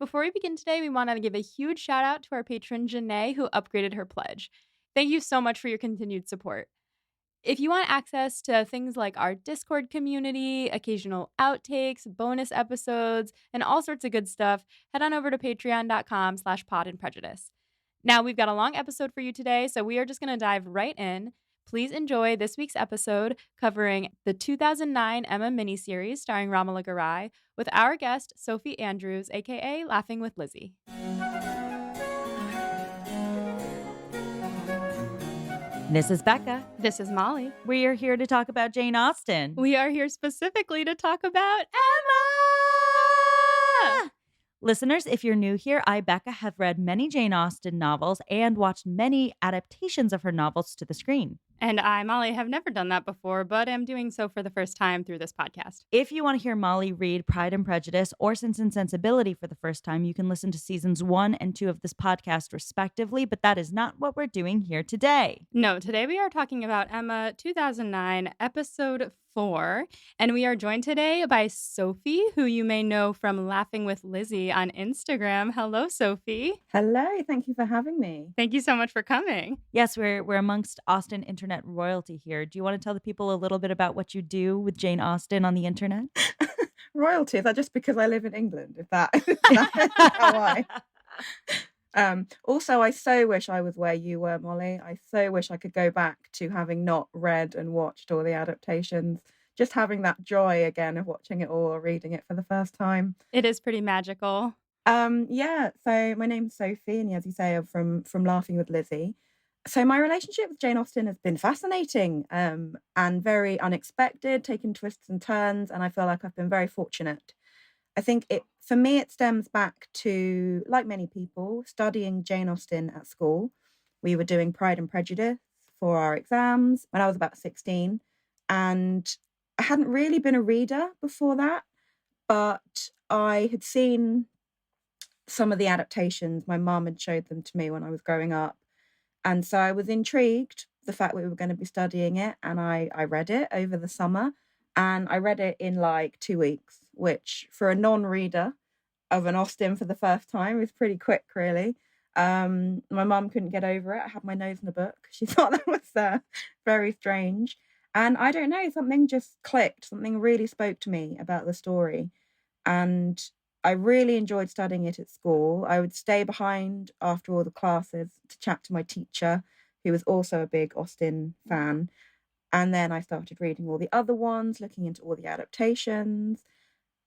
Before we begin today, we want to give a huge shout out to our patron, Janae, who upgraded her pledge. Thank you so much for your continued support. If you want access to things like our Discord community, occasional outtakes, bonus episodes, and all sorts of good stuff, head on over to patreon.com/pod and prejudice. Now, we've got a long episode for you today, so we are just going to dive right in. Please enjoy this week's episode covering the 2009 Emma miniseries starring Ramala Garai with our guest, Sophie Andrews, aka Laughing with Lizzie. This is Becca. This is Molly. We are here to talk about Jane Austen. We are here specifically to talk about Emma! Listeners, if you're new here, I, Becca, have read many Jane Austen novels and watched many adaptations of her novels to the screen. And I, Molly, have never done that before, but am doing so for the first time through this podcast. If you want to hear Molly read Pride and Prejudice or Sense and Sensibility for the first time, you can listen to seasons 1 and 2 of this podcast respectively, but that is not what we're doing here today. No, today we are talking about Emma 2009, episode 4, and we are joined today by Sophie, who you may know from Laughing with Lizzie on Instagram. Hello, Sophie. Hello, thank you for having me. Thank you so much for coming. Yes, we're amongst Austen internet royalty here. Do you want to tell the people a little bit about what you do with Jane Austen on the internet? Royalty, is that just because I live in England? Is that how I? Also, I so wish I was where you were, Molly. I so wish I could go back to having not read and watched all the adaptations. Just having that joy again of watching it all or reading it for the first time. It is pretty magical. Yeah, so my name's Sophie, and as you say, I'm from Laughing with Lizzie. So my relationship with Jane Austen has been fascinating and very unexpected, taking twists and turns, and I feel like I've been very fortunate. I think for me, it stems back to, like many people, studying Jane Austen at school. We were doing Pride and Prejudice for our exams when I was about 16, and I hadn't really been a reader before that, but I had seen some of the adaptations. My mum had showed them to me when I was growing up. And so I was intrigued, the fact we were going to be studying it, and I read it over the summer, and I read it in like 2 weeks, which for a non-reader of an Austen for the first time is pretty quick, really. My mum couldn't get over it. I had my nose in the book. She thought that was very strange. And I don't know, something just clicked. Something really spoke to me about the story. And I really enjoyed studying it at school. I would stay behind after all the classes to chat to my teacher, who was also a big Austen fan. And then I started reading all the other ones, looking into all the adaptations.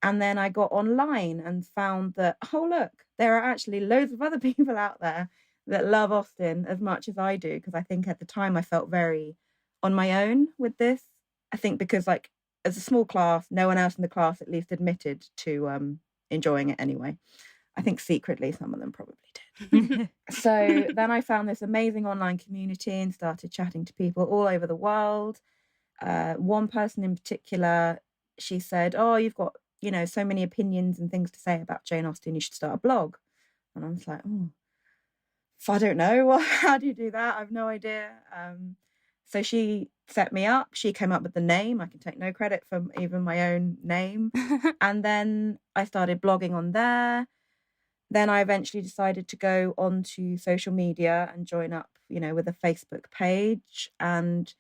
And then I got online and found that, oh, look, there are actually loads of other people out there that love Austen as much as I do. Because I think at the time I felt very on my own with this. I think because, like, as a small class, no one else in the class at least admitted to enjoying it anyway. I think secretly some of them probably did. So then I found this amazing online community and started chatting to people all over the world. One person in particular, she said, oh, you've got, so many opinions and things to say about Jane Austen, you should start a blog. And I was like, oh, if I don't know, well, how do you do that? I have no idea. So she set me up. She came up with the name. I can take no credit for even my own name. And then I started blogging on there. Then I eventually decided to go onto social media and join up, with a Facebook page. And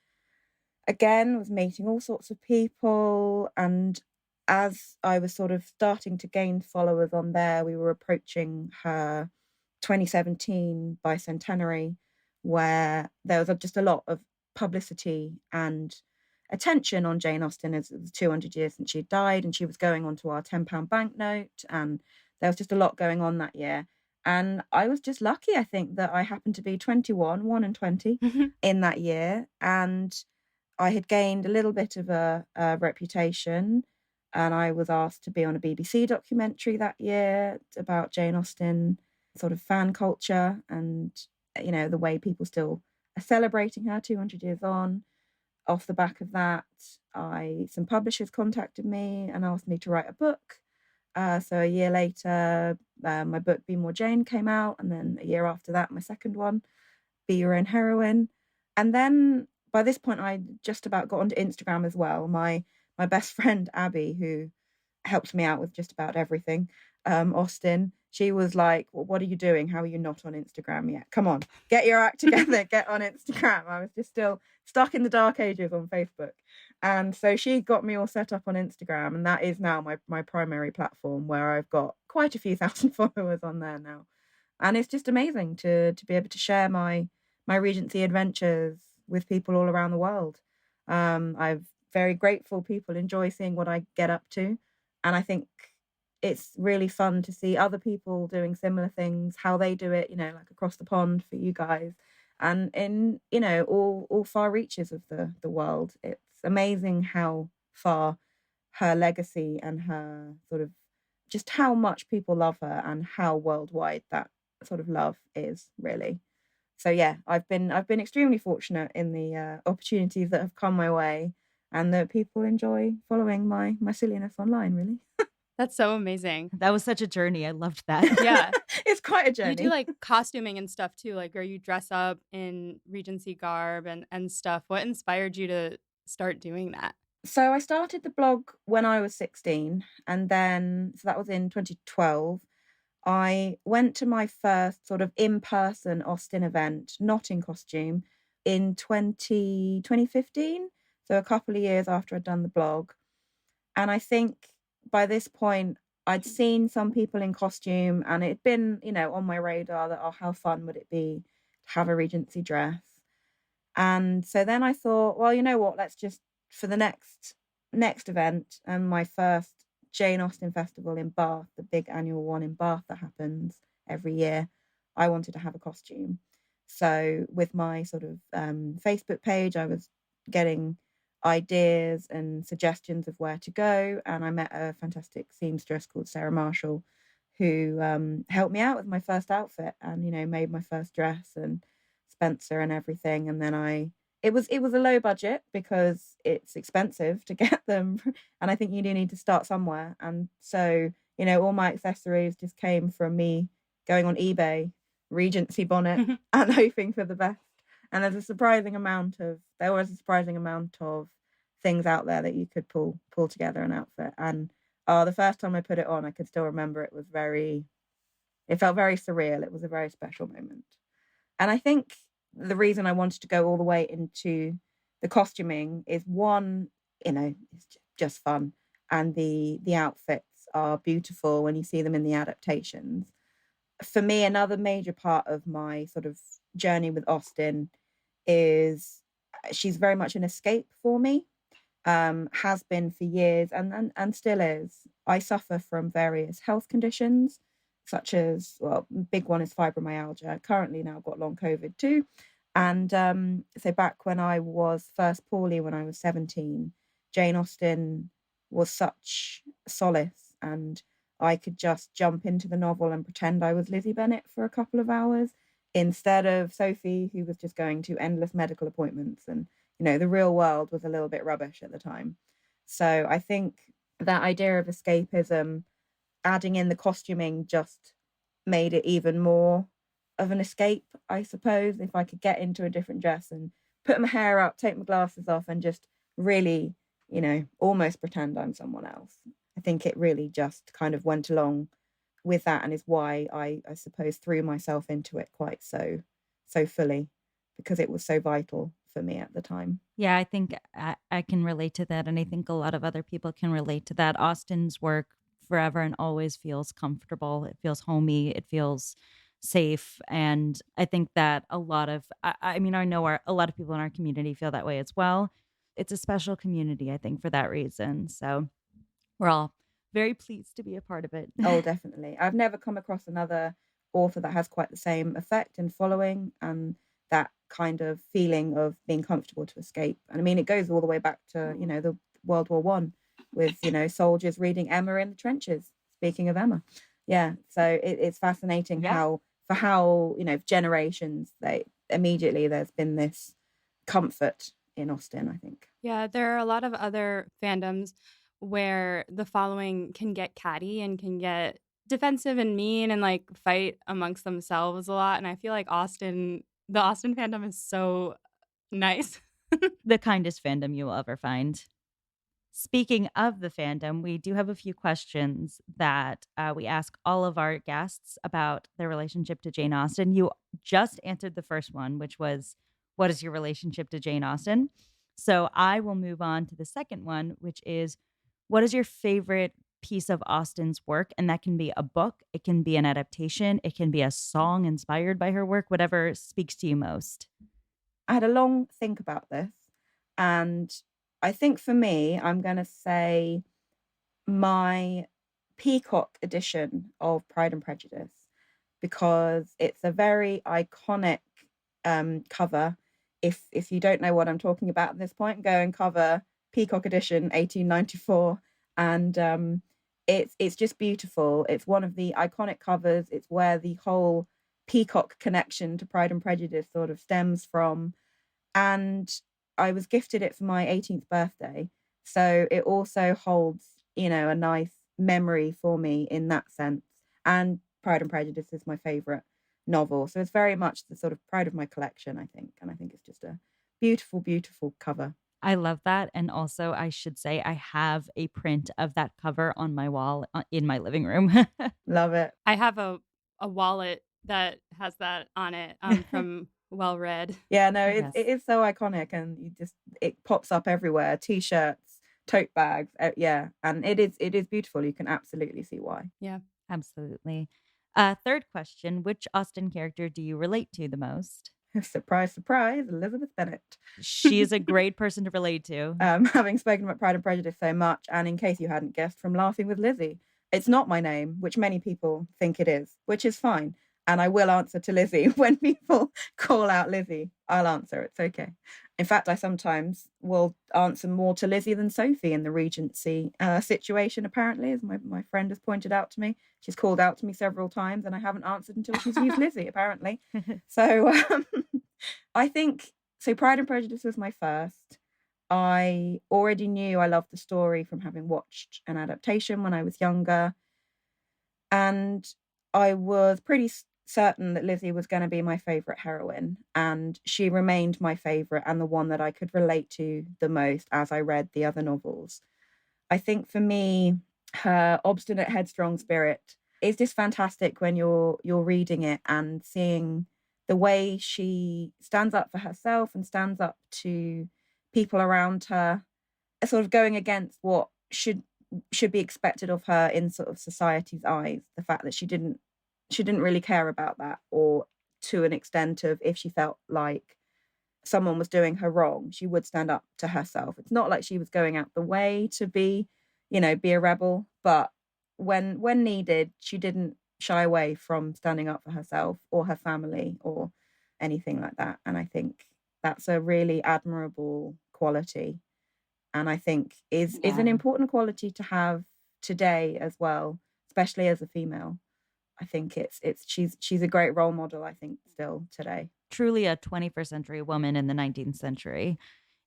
again, was meeting all sorts of people. And as I was sort of starting to gain followers on there, we were approaching her 2017 bicentenary, where there was just a lot of publicity and attention on Jane Austen as it was 200 years since she died, and she was going onto our £10 banknote, and there was just a lot going on that year. And I was just lucky, I think, that I happened to be 1 and 20 in that year, and I had gained a little bit of a reputation, and I was asked to be on a BBC documentary that year about Jane Austen, sort of fan culture, and the way people still are celebrating her 200 years on. Off the back of that, some publishers contacted me and asked me to write a book. So a year later, my book Be More Jane came out, and then a year after that, my second one, Be Your Own Heroine. And then by this point, I just about got onto Instagram as well. My best friend Abby, who helps me out with just about everything, Austin, she was like, well, what are you doing? How are you not on Instagram yet? Come on, get your act together, get on Instagram. I was just still stuck in the dark ages on Facebook. And so she got me all set up on Instagram, and that is now my primary platform, where I've got quite a few thousand followers on there now. And it's just amazing to be able to share my Regency adventures with people all around the world. I'm very grateful people enjoy seeing what I get up to, and I think it's really fun to see other people doing similar things, how they do it, like across the pond for you guys, and in all far reaches of the world. It's amazing how far her legacy and her sort of just how much people love her and how worldwide that sort of love is, really. So yeah, I've been extremely fortunate in the opportunities that have come my way, and that people enjoy following my silliness online, really. That's so amazing. That was such a journey. I loved that. Yeah. It's quite a You do journey. like costuming and stuff too, like where you dress up in Regency garb and stuff. What inspired you to start doing that? So I started the blog when I was 16, and then so that was in 2012. I went to my first sort of in-person Austin event, not in costume, in 2015. So a couple of years after I'd done the blog. And I think by this point, I'd seen some people in costume, and it'd been, on my radar that, oh, how fun would it be to have a Regency dress? And so then I thought, well, you know what, let's just, for the next event, and my first Jane Austen Festival in Bath, the big annual one in Bath that happens every year, I wanted to have a costume. So with my sort of Facebook page, I was getting ideas and suggestions of where to go, and I met a fantastic seamstress called Sarah Marshall, who helped me out with my first outfit, and made my first dress, and Spencer and everything. And then it was a low budget because it's expensive to get them, and I think you do need to start somewhere. And so all my accessories just came from me going on eBay, Regency bonnet, and hoping for the best. And there was a surprising amount of things out there that you could pull together an outfit. And the first time I put it on, I could still remember it felt very surreal. It was a very special moment. And I think the reason I wanted to go all the way into the costuming is, one, it's just fun, and the outfits are beautiful when you see them in the adaptations. For me, another major part of my sort of journey with Austen is she's very much an escape for me. Has been for years, and still is. I suffer from various health conditions, such as, well, big one is fibromyalgia. Currently now got long COVID too. And so back when I was first poorly, when I was 17, Jane Austen was such solace, and I could just jump into the novel and pretend I was Lizzie Bennet for a couple of hours, instead of Sophie, who was just going to endless medical appointments. And the real world was a little bit rubbish at the time. So I think that idea of escapism, adding in the costuming, just made it even more of an escape, I suppose. If I could get into a different dress and put my hair up, take my glasses off, and just really, almost pretend I'm someone else. I think it really just kind of went along with that, and is why I suppose threw myself into it quite so fully, because it was so vital for me at the time. Yeah, I think I can relate to that. And I think a lot of other people can relate to that. Austen's work forever and always feels comfortable. It feels homey. It feels safe. And I think that a lot of, I mean, I know a lot of people in our community feel that way as well. It's a special community, I think, for that reason. So we're all very pleased to be a part of it. Oh, definitely. I've never come across another author that has quite the same effect and following, and that kind of feeling of being comfortable to escape. And I mean, it goes all the way back to, the World War One, with, soldiers reading Emma in the trenches. Speaking of Emma. Yeah. So it's fascinating Yeah. how, generations, there's been this comfort in Austen, I think. Yeah, there are a lot of other fandoms where the following can get catty and can get defensive and mean and like fight amongst themselves a lot. And I feel like the Austen fandom is so nice. The kindest fandom you will ever find. Speaking of the fandom, we do have a few questions that we ask all of our guests about their relationship to Jane Austen. You just answered the first one, which was, what is your relationship to Jane Austen? So I will move on to the second one, which is, what is your favorite piece of Austen's work? And that can be a book, it can be an adaptation, it can be a song inspired by her work, whatever speaks to you most. I had a long think about this, and I think for me, I'm going to say my Peacock edition of Pride and Prejudice, because it's a very iconic cover. If you don't know what I'm talking about at this point, go and cover Peacock edition 1894, and it's just beautiful. It's one of the iconic covers. It's where the whole Peacock connection to Pride and Prejudice sort of stems from, and I was gifted it for my 18th birthday. So it also holds, a nice memory for me in that sense. And Pride and Prejudice is my favorite novel. So it's very much the sort of pride of my collection, I think. And I think it's just a beautiful, beautiful cover. I love that. And also, I should say, I have a print of that cover on my wall in my living room. Love it. I have a wallet that has that on it from Well Read. Yeah, no, Yes. it is so iconic, and it pops up everywhere. T-shirts, tote bags, yeah, and it is beautiful. You can absolutely see why. Yeah. Absolutely. Third question, which Austen character do you relate to the most? Surprise, surprise, Elizabeth Bennet. She is a great person to relate to. Having spoken about Pride and Prejudice so much, and in case you hadn't guessed from Laughing with Lizzie, it's not my name, which many people think it is, which is fine. And I will answer to Lizzie when people call out Lizzie. I'll answer. It's okay. In fact, I sometimes will answer more to Lizzie than Sophie in the Regency situation, apparently, as my friend has pointed out to me. She's called out to me several times, and I haven't answered until she's used Lizzie, apparently. So I think, so Pride and Prejudice was my first. I already knew I loved the story from having watched an adaptation when I was younger. And I was pretty certain that Lizzie was going to be my favourite heroine, and she remained my favourite and the one that I could relate to the most as I read the other novels. I think for me, her obstinate, headstrong spirit is just fantastic when you're reading it and seeing the way she stands up for herself and stands up to people around her, sort of going against what should be expected of her in sort of society's eyes. The fact that she didn't really care about that, or to an extent of, if she felt like someone was doing her wrong, she would stand up to herself. It's not like she was going out the way to be a rebel, but when needed, she didn't shy away from standing up for herself or her family or anything like that. And I think that's a really admirable quality, and I think is an important quality to have today as well, especially as a female. I think she's a great role model, I think, still today. Truly a 21st century woman in the 19th century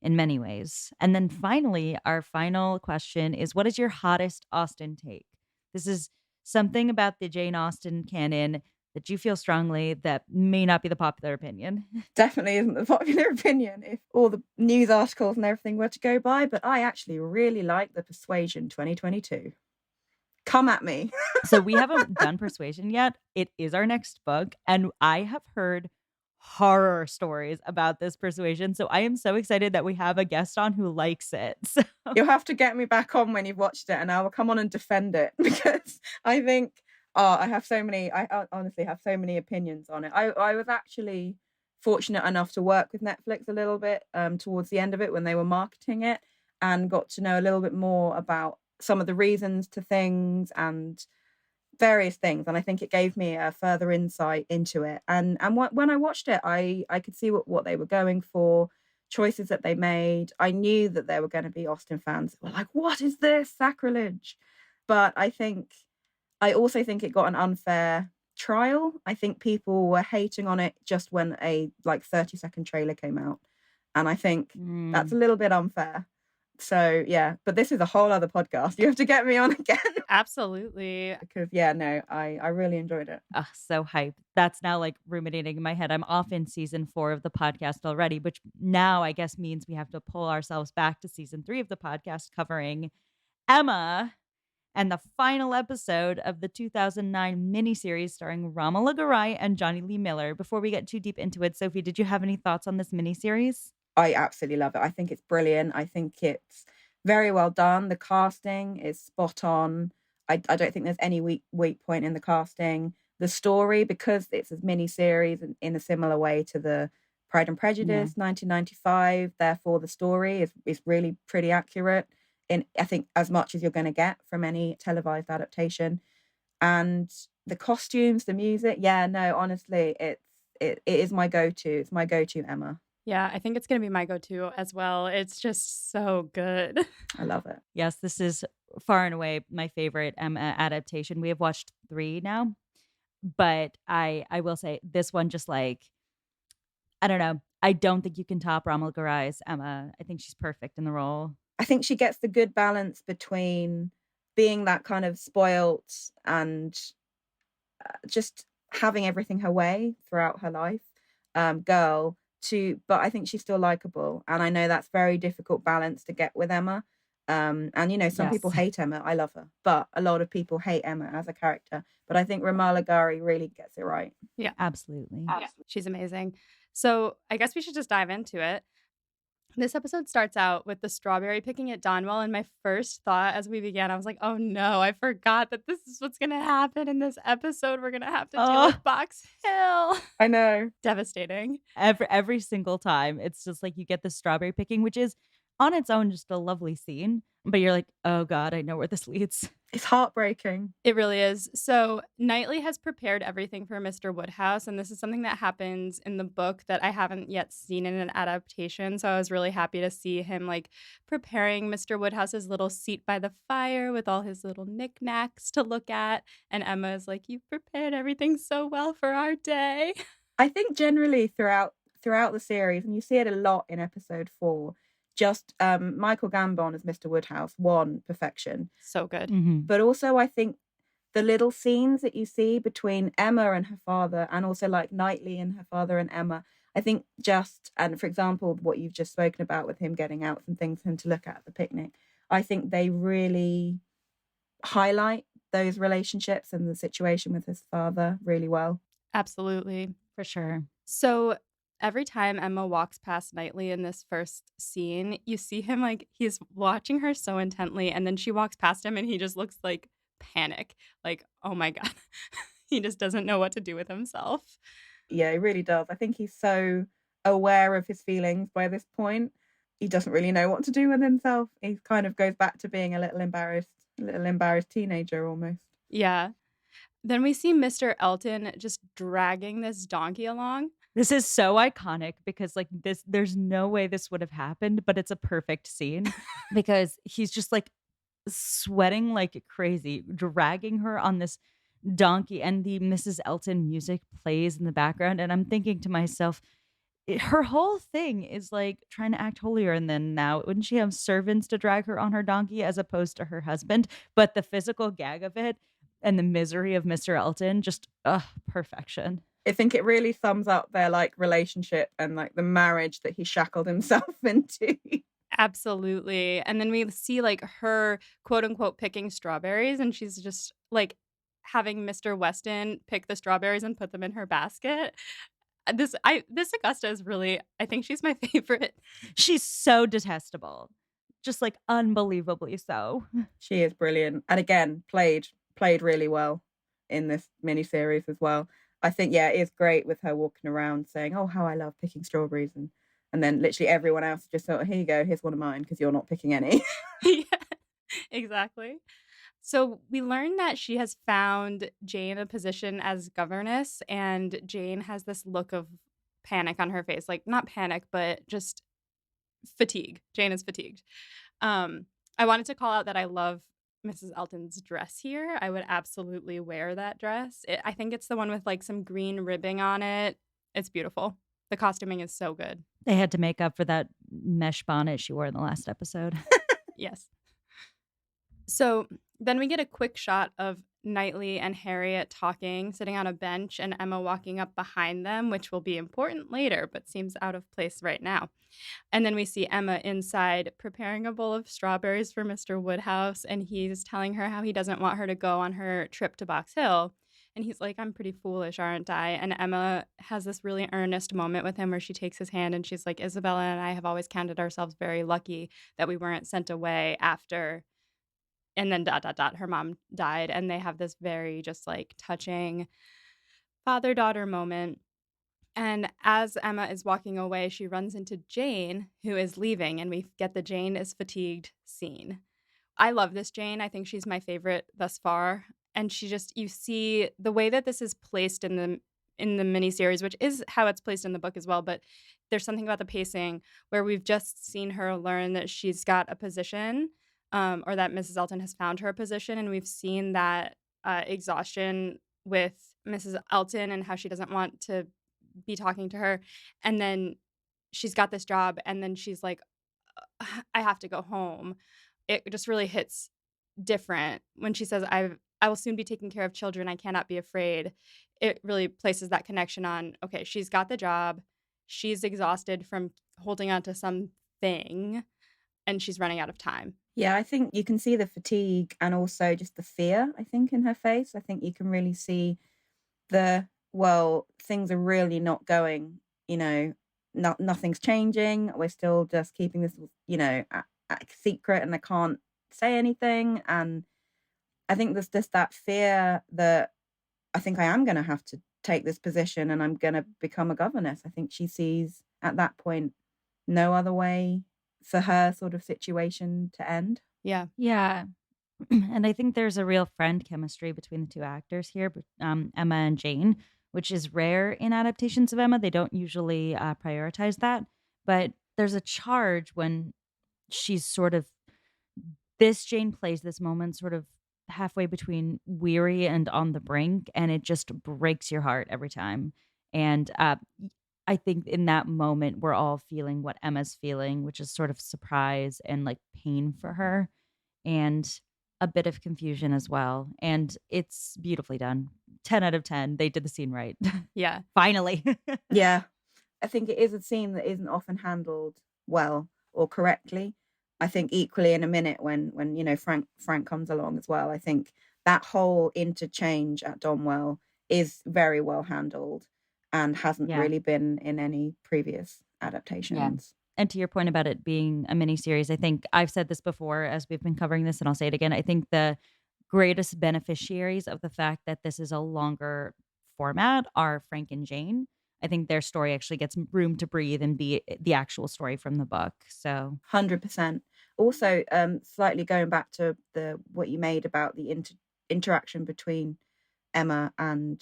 in many ways. And then finally, our final question is, what is your hottest Austen take? This is something about the Jane Austen canon that you feel strongly that may not be the popular opinion. Definitely isn't the popular opinion if all the news articles and everything were to go by, but I actually really like the Persuasion 2022. Come at me. So we haven't done Persuasion yet. It is our next book, and I have heard horror stories about this Persuasion. So I am so excited that we have a guest on who likes it. So you'll have to get me back on when you've watched it, and I will come on and defend it, because I think I honestly have so many opinions on it. I was actually fortunate enough to work with Netflix a little bit towards the end of it when they were marketing it, and got to know a little bit more about some of the reasons to things and various things. And I think it gave me a further insight into it. And when I watched it, I could see what they were going for, choices that they made. I knew that there were going to be Austen fans that were like, what is this? Sacrilege. But I also think it got an unfair trial. I think people were hating on it just when a 30-second trailer came out. And I think that's a little bit unfair, So yeah, but this is a whole other podcast. You have to get me on again Absolutely. because yeah, no, I really enjoyed it. Ugh, so hyped. That's now like ruminating in my head. I'm off in season 4 of the podcast already, which now I guess means we have to pull ourselves back to season 3 of the podcast covering Emma and the final episode of the 2009 miniseries starring Ramala Garai and Johnny Lee Miller. Before we get too deep into it, Sophie, did you have any thoughts on this miniseries? I absolutely love it. I think it's brilliant. I think it's very well done. The casting is spot on. I don't think there's any weak point in the casting. The story, because it's a mini series in a similar way to the Pride and Prejudice 1995, therefore the story is really pretty accurate in, I think, as much as you're going to get from any televised adaptation. And the costumes, the music, yeah, no, honestly, it is my go-to. It's my go-to Emma. Yeah, I think it's going to be my go-to as well. It's just so good. I love it. Yes, this is far and away my favorite Emma adaptation. We have watched 3 now, but I will say this one just like, I don't know. I don't think you can top Ramal Garai's Emma. I think she's perfect in the role. I think she gets the good balance between being that kind of spoilt and just having everything her way throughout her life, girl, but I think she's still likable. And I know that's very difficult balance to get with Emma. And you know, some people hate Emma. I love her, but a lot of people hate Emma as a character. But I think Ramala Gari really gets it right. Yeah, absolutely. She's amazing. So I guess we should just dive into it. This episode starts out with the strawberry picking at Donwell, and my first thought as we began, I was like, oh no, I forgot that this is what's going to happen in this episode. We're going to have to deal with Box Hill. I know. Devastating. Every single time. It's just like you get the strawberry picking, which is on its own just a lovely scene. But you're like, oh God, I know where this leads. It's heartbreaking. It really is. So Knightley has prepared everything for Mr. Woodhouse, and this is something that happens in the book that I haven't yet seen in an adaptation. So I was really happy to see him like preparing Mr. Woodhouse's little seat by the fire with all his little knickknacks to look at. And Emma is like, "You've prepared everything so well for our day." I think generally throughout the series, and you see it a lot in episode 4. Just Michael Gambon as Mr. Woodhouse, one, perfection. So good. Mm-hmm. But also I think the little scenes that you see between Emma and her father, and also like Knightley and her father and Emma, I think and for example, what you've just spoken about with him getting out some things for him to look at the picnic, I think they really highlight those relationships and the situation with his father really well. Absolutely. For sure. So every time Emma walks past Knightley in this first scene, you see him like he's watching her so intently, and then she walks past him and he just looks like panic. Like, oh my God. He just doesn't know what to do with himself. Yeah, he really does. I think he's so aware of his feelings by this point. He doesn't really know what to do with himself. He kind of goes back to being a little embarrassed teenager almost. Yeah. Then we see Mr. Elton just dragging this donkey along. This is so iconic because like this, there's no way this would have happened, but it's a perfect scene because he's just like sweating like crazy, dragging her on this donkey, and the Mrs. Elton music plays in the background. And I'm thinking to myself, her whole thing is like trying to act holier than thou. Wouldn't she have servants to drag her on her donkey as opposed to her husband? But the physical gag of it and the misery of Mr. Elton, just perfection. I think it really sums up their like relationship and like the marriage that he shackled himself into. Absolutely. And then we see like her quote unquote picking strawberries, and she's just like having Mr. Weston pick the strawberries and put them in her basket. This Augusta is really, I think she's my favorite. She's so detestable. Just like unbelievably so. She is brilliant. And again, played really well in this miniseries as well. I think, yeah, it is great with her walking around saying, oh, how I love picking strawberries. And then literally everyone else just thought, here you go, here's one of mine, because you're not picking any. Yeah, exactly. So we learned that she has found Jane a position as governess, and Jane has this look of panic on her face. Like, not panic, but just fatigue. Jane is fatigued. I wanted to call out that I love Mrs. Elton's dress here. I would absolutely wear that dress. I think it's the one with like some green ribbing on it. It's beautiful. The costuming is so good. They had to make up for that mesh bonnet she wore in the last episode. Yes. So then we get a quick shot of Knightley and Harriet talking, sitting on a bench, and Emma walking up behind them, which will be important later, but seems out of place right now. And then we see Emma inside preparing a bowl of strawberries for Mr. Woodhouse, and he's telling her how he doesn't want her to go on her trip to Box Hill. And he's like, I'm pretty foolish, aren't I? And Emma has this really earnest moment with him where she takes his hand and she's like, Isabella and I have always counted ourselves very lucky that we weren't sent away after, and then dot dot dot, her mom died. And they have this very just like touching father daughter moment. And as Emma is walking away, she runs into Jane, who is leaving, and we get the Jane is fatigued scene. I love this Jane. I think she's my favorite thus far. And she just, you see the way that this is placed in the miniseries, which is how it's placed in the book as well. But there's something about the pacing where we've just seen her learn that she's got a position, or that Mrs. Elton has found her a position, and we've seen that exhaustion with Mrs. Elton and how she doesn't want to be talking to her. And then she's got this job, and then she's like, I have to go home. It just really hits different when she says, I will soon be taking care of children. I cannot be afraid. It really places that connection on, okay, she's got the job. She's exhausted from holding on to something, and she's running out of time. Yeah, I think you can see the fatigue and also just the fear, I think, in her face. I think you can really see well, things are really not going, nothing's changing. We're still just keeping this, a secret, and I can't say anything. And I think there's just that fear that I think I am going to have to take this position and I'm going to become a governess. I think she sees at that point no other way for her sort of situation to end. Yeah. Yeah. And I think there's a real friend chemistry between the two actors here, Emma and Jane, which is rare in adaptations of Emma. They don't usually prioritize that. But there's a charge when she's sort of, this Jane plays this moment sort of halfway between weary and on the brink, and it just breaks your heart every time. And I think in that moment, we're all feeling what Emma's feeling, which is sort of surprise and like pain for her, and a bit of confusion as well. And it's beautifully done. 10 out of 10. They did the scene right. Yeah. Finally. Yeah. I think it is a scene that isn't often handled well or correctly. I think equally in a minute when Frank comes along as well. I think that whole interchange at Donwell is very well handled and hasn't Yeah. really been in any previous adaptations. And to your point about it being a miniseries, I think I've said this before as we've been covering this, and I'll say it again. I think the greatest beneficiaries of the fact that this is a longer format are Frank and Jane. I think their story actually gets room to breathe and be the actual story from the book. So 100%. Also, slightly going back to what you made about the interaction between Emma and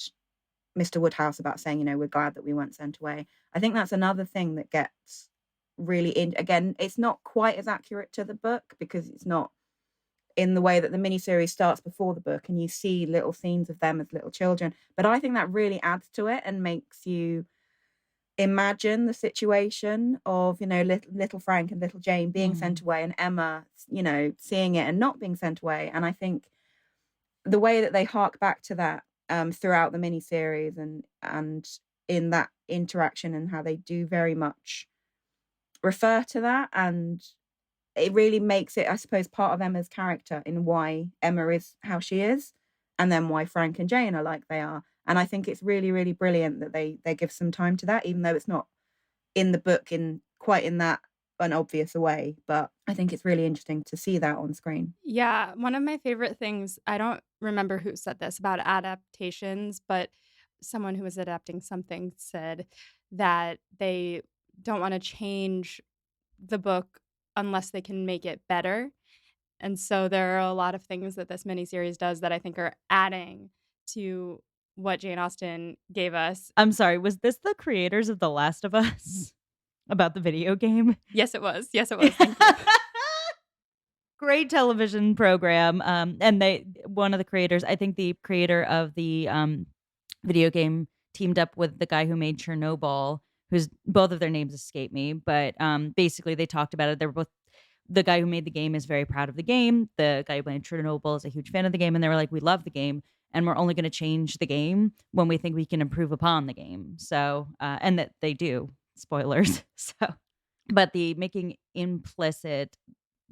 Mr. Woodhouse about saying, we're glad that we weren't sent away. I think that's another thing that gets really in. Again, it's not quite as accurate to the book because it's not in the way that the miniseries starts before the book and you see little scenes of them as little children. But I think that really adds to it and makes you imagine the situation of, little Frank and little Jane being sent away and Emma, seeing it and not being sent away. And I think the way that they hark back to that throughout the miniseries and in that interaction and how they do very much refer to that, and it really makes it, I suppose, part of Emma's character in why Emma is how she is, and then why Frank and Jane are like they are. And I think it's really, really brilliant that they give some time to that, even though it's not in the book in quite in that an obvious way. But I think it's really interesting to see that on screen. Yeah, one of my favorite things, I don't remember who said this about adaptations, but someone who was adapting something said that they don't want to change the book unless they can make it better. And so there are a lot of things that this miniseries does that I think are adding to what Jane Austen gave us. I'm sorry, was this the creators of The Last of Us about the video game? Yes, it was. Yes, it was. Thank you. Great television program. And one of the creators, I think the creator of the video game teamed up with the guy who made Chernobyl, who's both of their names escape me, but basically they talked about it. They were both the guy who made the game is very proud of the game. The guy who played Chernobyl is a huge fan of the game, and they were like, "We love the game, and we're only going to change the game when we think we can improve upon the game." So, and that they do. Spoilers. So, but the making implicit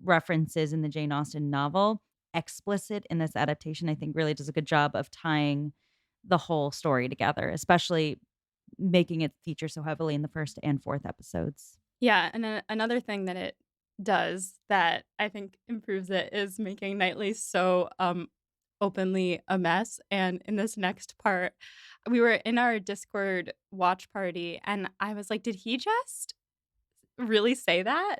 references in the Jane Austen novel explicit in this adaptation, I think, really does a good job of tying the whole story together, especially making it feature so heavily in the first and fourth episodes. Yeah, and another thing that it does that I think improves it is making Knightley so, openly a mess, and in this next part, we were in our Discord watch party, and I was like, "Did he just really say that?"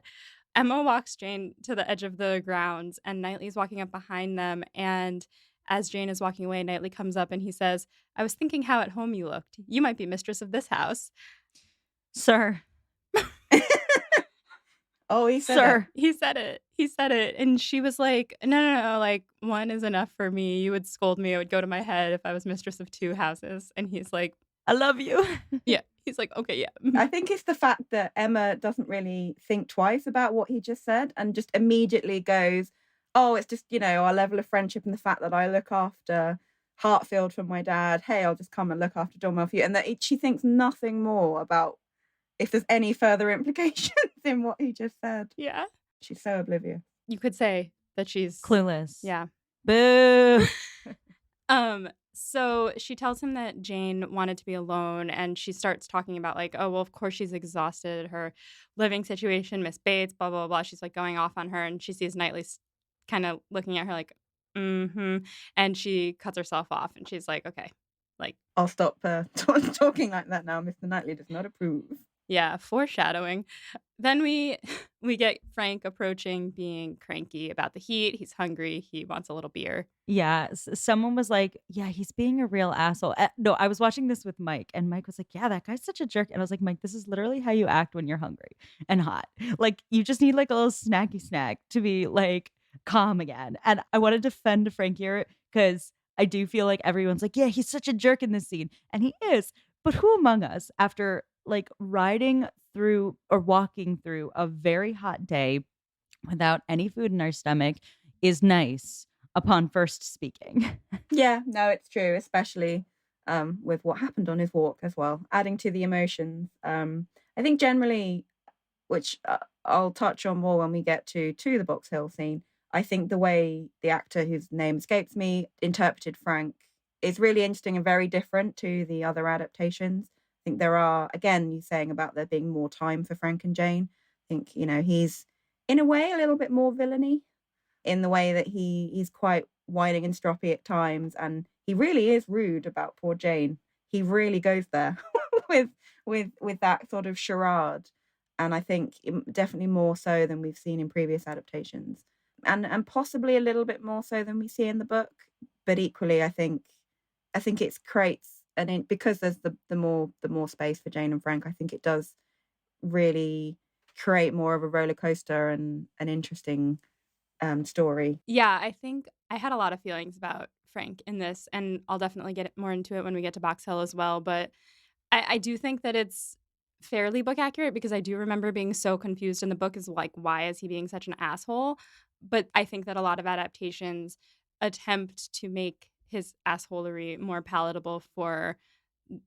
Emma walks Jane to the edge of the grounds, and Knightley's walking up behind them, and as Jane is walking away, Knightley comes up and he says, "I was thinking how at home you looked. You might be mistress of this house." Sir, Oh, he said it. sir. He said it, and she was like, "No, no, no, like, 1 is enough for me. You would scold me, it would go to my head if I was mistress of 2 houses." And he's like, I love you. yeah. He's like, "Okay, yeah." I think it's the fact that Emma doesn't really think twice about what he just said and just immediately goes, "Oh, it's just, our level of friendship and the fact that I look after Hartfield for my dad. Hey, I'll just come and look after Donmouth for you." And that she thinks nothing more about if there's any further implications in what he just said. Yeah. She's so oblivious. You could say that she's Clueless. yeah. Boo. So she tells him that Jane wanted to be alone, and she starts talking about like, oh well, of course she's exhausted, her living situation, Miss Bates, blah blah blah. She's like going off on her, and she sees Knightley kind of looking at her like, mm-hmm, and she cuts herself off, and she's like, okay, like, I'll stop talking like that now. Mr. Knightley does not approve. yeah, foreshadowing. Then we get Frank approaching, being cranky about the heat. He's hungry. He wants a little beer. Yeah, someone was like, "Yeah, he's being a real asshole." No, I was watching this with Mike, and Mike was like, "Yeah, that guy's such a jerk." And I was like, "Mike, this is literally how you act when you're hungry and hot. Like, you just need like a little snacky snack to be like calm again." And I want to defend Frank here because I do feel like everyone's like, "Yeah, he's such a jerk in this scene," and he is. But who among us, after like riding through or walking through a very hot day without any food in our stomach, is nice upon first speaking? Yeah, no, it's true, especially with what happened on his walk as well, adding to the emotions. I think generally, which I'll touch on more when we get to the Box Hill scene. I think the way the actor whose name escapes me interpreted Frank is really interesting and very different to the other adaptations. I think there are, again, you saying about there being more time for Frank and Jane. I think, he's in a way a little bit more villainy in the way that he's quite whining and stroppy at times, and he really is rude about poor Jane. He really goes there with that sort of charade, and I think definitely more so than we've seen in previous adaptations, and possibly a little bit more so than we see in the book. But equally, I think it creates because there's the more space for Jane and Frank. I think it does really create more of a roller coaster and an interesting story. Yeah, I think I had a lot of feelings about Frank in this, and I'll definitely get more into it when we get to Box Hill as well. But I do think that it's fairly book accurate because I do remember being so confused in the book as like, why is he being such an asshole? But I think that a lot of adaptations attempt to make his assholery more palatable for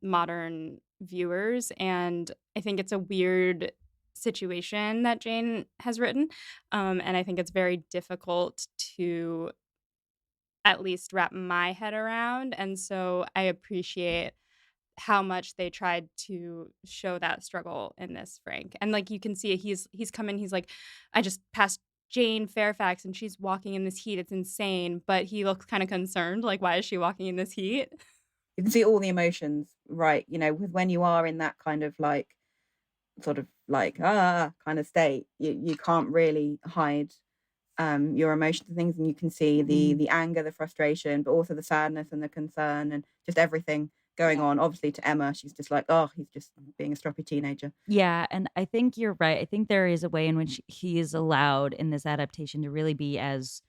modern viewers. And I think it's a weird situation that Jane has written. And I think it's very difficult to at least wrap my head around. And so I appreciate how much they tried to show that struggle in this Frank. And like you can see he's come in, he's like, I just passed Jane Fairfax and she's walking in this heat. It's insane. But he looks kind of concerned, like, why is she walking in this heat? You can see all the emotions, right? With when you are in that kind of like sort of like kind of state, you can't really hide your emotions and things, and you can see the anger, the frustration, but also the sadness and the concern and just everything going on. Obviously to Emma, she's just like, oh, he's just being a stroppy teenager. Yeah, and I think you're right. I think there is a way in which he is allowed in this adaptation to really be as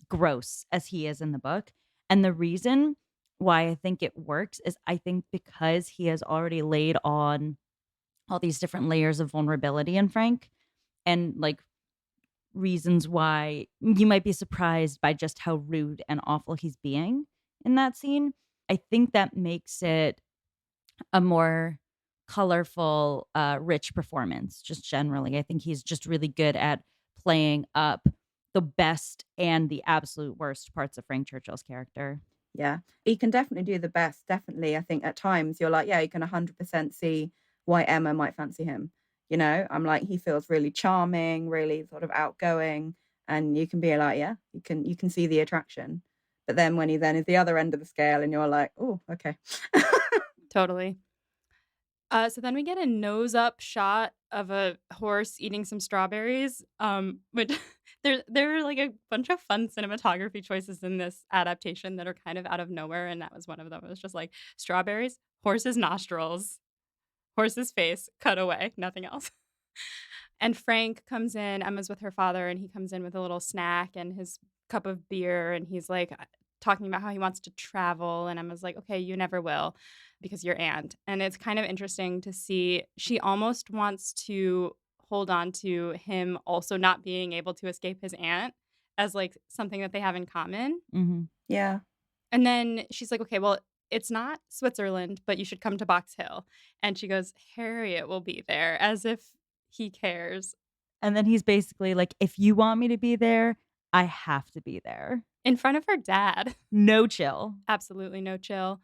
gross as he is in the book. And the reason why I think it works is I think because he has already laid on all these different layers of vulnerability in Frank, and like reasons why you might be surprised by just how rude and awful he's being in that scene. I think that makes it a more colorful, rich performance just generally. I think he's just really good at playing up the best and the absolute worst parts of Frank Churchill's character. Yeah, he can definitely do the best. Definitely, I think at times you're like, yeah, you can 100% see why Emma might fancy him. You know, I'm like, he feels really charming, really sort of outgoing, and you can be like, yeah, you can see the attraction. But then when he then is the other end of the scale, and you're like, oh, okay. Totally. So then we get a nose up shot of a horse eating some strawberries. But there are like a bunch of fun cinematography choices in this adaptation that are kind of out of nowhere, and that was one of them. It was just like strawberries, horse's nostrils, horse's face, cut away, nothing else. And Frank comes in, Emma's with her father, and he comes in with a little snack and his cup of beer, and he's like talking about how he wants to travel. And Emma's like, okay, you never will because your aunt. And it's kind of interesting to see she almost wants to hold on to him also not being able to escape his aunt as like something that they have in common. Mhm. Yeah. And then she's like, okay, well, it's not Switzerland, but you should come to Box Hill. And she goes, Harriet will be there, as if he cares. And then he's basically like, "If you want me to be there, I have to be there." In front of her dad. No chill. Absolutely no chill.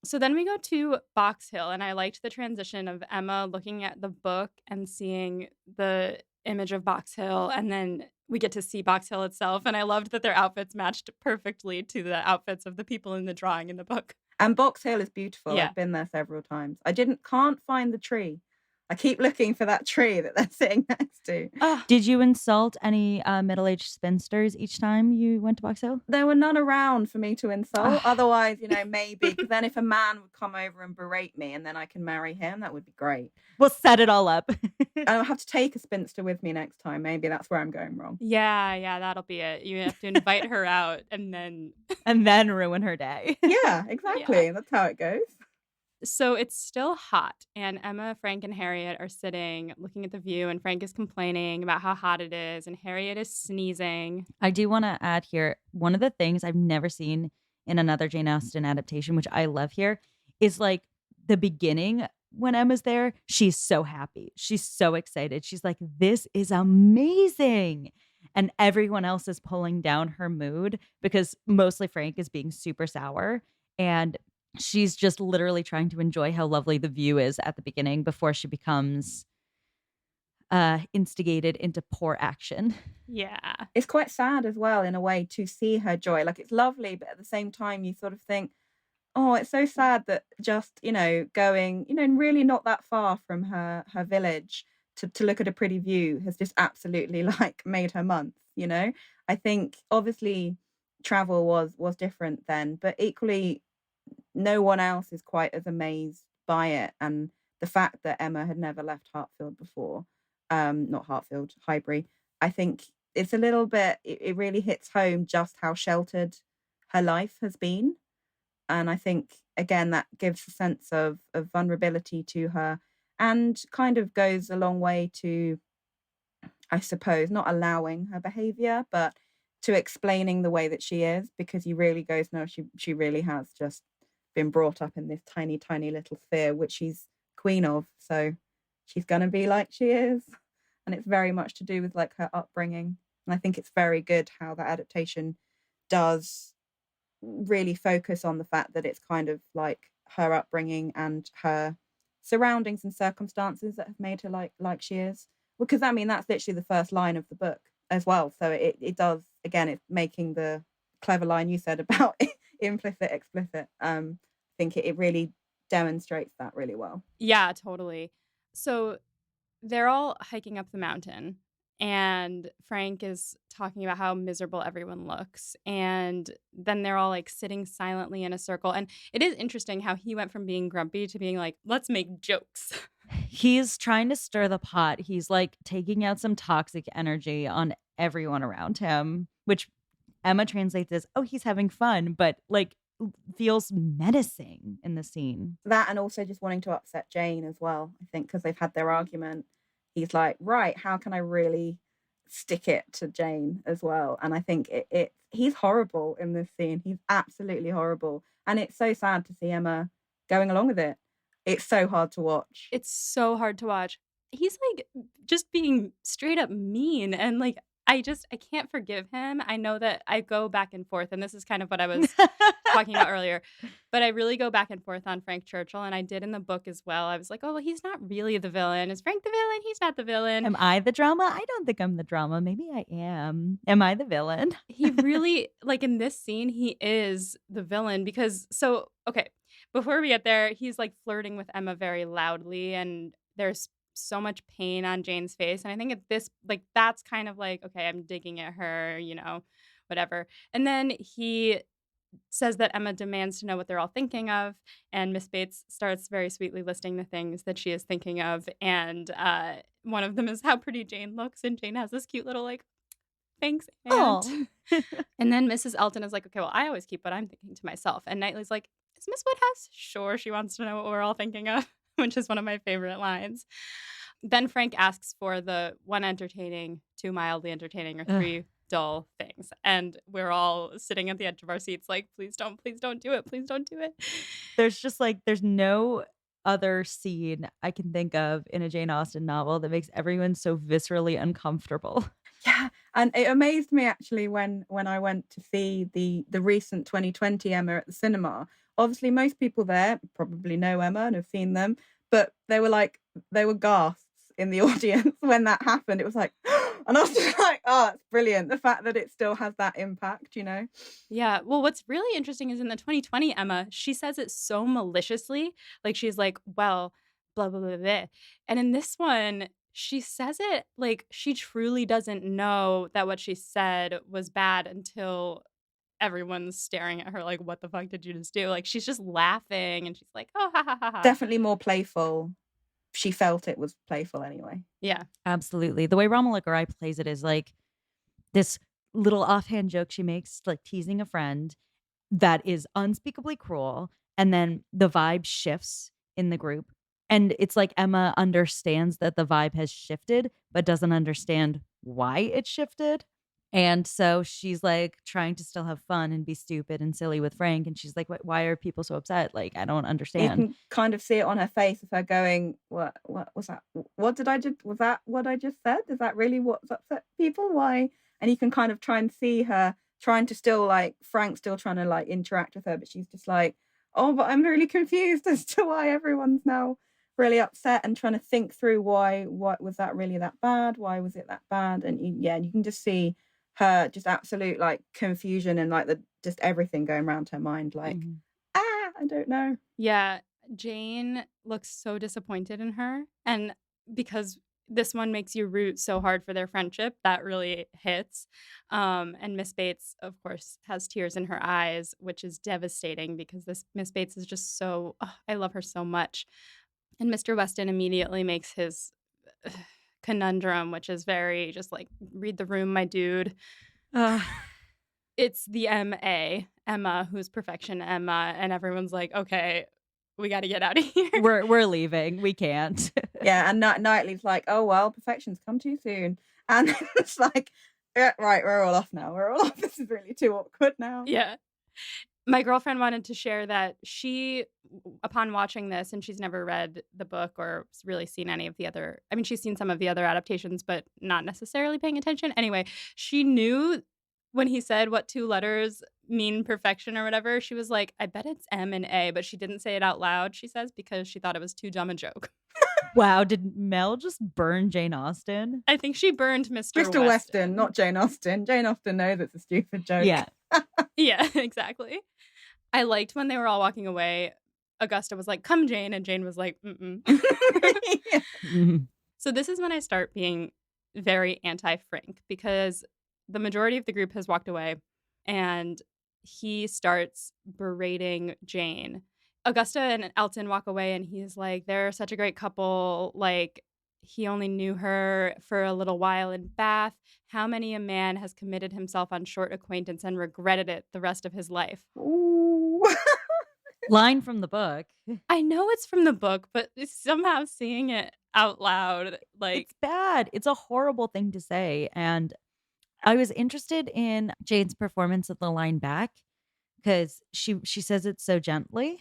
So then we go to Box Hill, and I liked the transition of Emma looking at the book and seeing the image of Box Hill, and then we get to see Box Hill itself. And I loved that their outfits matched perfectly to the outfits of the people in the drawing in the book. And Box Hill is beautiful. Yeah. I've been there several times. I can't find the tree. I keep looking for that tree that they're sitting next to. Did you insult any middle-aged spinsters each time you went to Box Hill? There were none around for me to insult. Otherwise, maybe. Because then if a man would come over and berate me and then I can marry him, that would be great. We'll set it all up. I'll have to take a spinster with me next time. Maybe that's where I'm going wrong. Yeah, that'll be it. You have to invite her out and then ruin her day. Yeah, exactly. Yeah. That's how it goes. So it's still hot, and Emma, Frank, and Harriet are sitting looking at the view, and Frank is complaining about how hot it is, and Harriet is sneezing. I do want to add here, one of the things I've never seen in another Jane Austen adaptation, which I love here, is like the beginning when Emma's there. She's so happy. She's so excited. She's like, this is amazing. And everyone else is pulling down her mood because mostly Frank is being super sour. And she's just literally trying to enjoy how lovely the view is at the beginning before she becomes instigated into poor action. Yeah. It's quite sad as well, in a way, to see her joy. Like, it's lovely, but at the same time, you sort of think, oh, it's so sad that just, going, really not that far from her village to look at a pretty view has just absolutely like made her month, I think obviously travel was different then, but equally no one else is quite as amazed by it. And the fact that Emma had never left Hartfield before, not Hartfield, Highbury, I think it's a little bit, it really hits home just how sheltered her life has been. And I think, again, that gives a sense of vulnerability to her and kind of goes a long way to, I suppose, not allowing her behavior, but to explaining the way that she is, because he really goes, no, she really has just been brought up in this tiny, tiny little sphere, which she's queen of. So she's going to be like she is. And it's very much to do with like her upbringing. And I think it's very good how that adaptation does really focus on the fact that it's kind of like her upbringing and her surroundings and circumstances that have made her like she is. Because I mean, that's literally the first line of the book as well. So it does, again, it's making the clever line you said about implicit, explicit. I think it really demonstrates that really well. Yeah, totally. So they're all hiking up the mountain, and Frank is talking about how miserable everyone looks. And then they're all like sitting silently in a circle. And it is interesting how he went from being grumpy to being like, let's make jokes. He's trying to stir the pot. He's like taking out some toxic energy on everyone around him, which Emma translates as, oh, he's having fun, but like feels menacing in the scene. That, and also just wanting to upset Jane as well, I think, because they've had their argument. He's like, right, how can I really stick it to Jane as well. And I think he's horrible in this scene. He's absolutely horrible. And it's so sad to see Emma going along with it. It's so hard to watch. It's so hard to watch. He's, like, just being straight up mean, and, like, I can't forgive him. I know that I go back and forth, and this is kind of what I was talking about earlier, but I really go back and forth on Frank Churchill, and I did in the book as well. I was like, "Oh, well, he's not really the villain. Is Frank the villain? He's not the villain." Am I the drama? I don't think I'm the drama. Maybe I am. Am I the villain? He really like, in this scene, he is the villain because okay, before we get there, he's, like, flirting with Emma very loudly, and there's so much pain on Jane's face, and I think at this like, that's kind of like, "Okay, I'm digging at her," whatever, and then he says that Emma demands to know what they're all thinking of, and Miss Bates starts very sweetly listing the things that she is thinking of, and, one of them is how pretty Jane looks, and Jane has this cute little, like, "Thanks, aunt." Oh. And then Mrs. Elton is like, "Okay, well, I always keep what I'm thinking to myself." And Knightley's like, "Is Miss Woodhouse sure she wants to know what we're all thinking of?" Which is one of my favorite lines. Then Frank asks for the 1 entertaining, 2 mildly entertaining, or 3 dull things. And we're all sitting at the edge of our seats like, please don't do it. Please don't do it. There's no other scene I can think of in a Jane Austen novel that makes everyone so viscerally uncomfortable. Yeah, and it amazed me actually when I went to see the recent 2020 Emma at the cinema. Obviously, most people there probably know Emma and have seen them, but they were gasps in the audience when that happened. It was like, and I was just like, oh, that's brilliant. The fact that it still has that impact, you know? Yeah. Well, what's really interesting is in the 2020 Emma, she says it so maliciously. Like she's like, well, blah, blah, blah, blah. And in this one, she says it like she truly doesn't know that what she said was bad until everyone's staring at her like, what the fuck did you just do? Like she's just laughing and she's like, oh, ha, ha, ha, ha. Definitely more playful. She felt it was playful anyway. Yeah. Absolutely. The way Romola Garai plays it is like this little offhand joke she makes, like teasing a friend that is unspeakably cruel. And then the vibe shifts in the group. And it's like Emma understands that the vibe has shifted, but doesn't understand why it shifted. And so she's like trying to still have fun and be stupid and silly with Frank. And she's like, why are people so upset? Like, I don't You understand. can kind of see it on her face of her going, what was that? What did I just, was that what I just said? Is that really what's upset people? Why? And you can kind of try and see her trying to still like, Frank still trying to like interact with her, but she's just like, oh, but I'm really confused as to why everyone's now really upset, and trying to think through what was that really that bad? Why was it that bad? And you can just see her just absolute like confusion and like just everything going around her mind, like, I don't know. Yeah. Jane looks so disappointed in her. And because this one makes you root so hard for their friendship, that really hits. And Miss Bates, of course, has tears in her eyes, which is devastating because this Miss Bates is just so, I love her so much. And Mr. Weston immediately makes his conundrum, which is very just like, read the room, my dude. It's the Emma, who's perfection Emma, and everyone's like, okay, we got to get out of here. We're leaving. We can't. Yeah, and Knightley's like, oh, well, perfection's come too soon. And it's like, yeah, right, we're all off now. We're all off. This is really too awkward now. Yeah. My girlfriend wanted to share that she, upon watching this, and she's never read the book or really seen any of the other, I mean, she's seen some of the other adaptations, but not necessarily paying attention. Anyway, she knew when he said what 2 letters mean perfection or whatever, she was like, I bet it's M and A, but she didn't say it out loud, she says, because she thought it was too dumb a joke. Wow, did Mel just burn Jane Austen? I think she burned Mr. Weston, not Jane Austen. Jane Austen knows it's a stupid joke. Yeah. Yeah, exactly. I liked when they were all walking away, Augusta was like, come, Jane, and Jane was like, mm-mm. Yeah. Mm-hmm. So this is when I start being very anti-Frank because the majority of the group has walked away and he starts berating Jane. Augusta and Elton walk away and he's like, they're such a great couple. Like, he only knew her for a little while in Bath. How many a man has committed himself on short acquaintance and regretted it the rest of his life? Ooh. Line from the book. I know it's from the book, but somehow seeing it out loud. It's Like, bad. It's a horrible thing to say, and I was interested in Jane's performance of the line back because she says it so gently,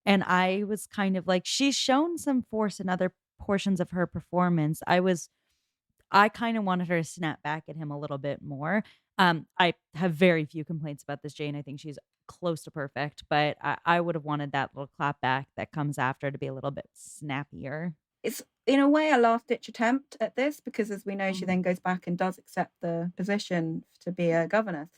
and I was kind of like, she's shown some force in other portions of her performance. I kinda wanted her to snap back at him a little bit more. I have very few complaints about this Jane. I think she's close to perfect, but I would have wanted that little clap back that comes after to be a little bit snappier. It's in a way a last ditch attempt at this because, as we know, she then Mhm. goes back and does accept the position to be a governess.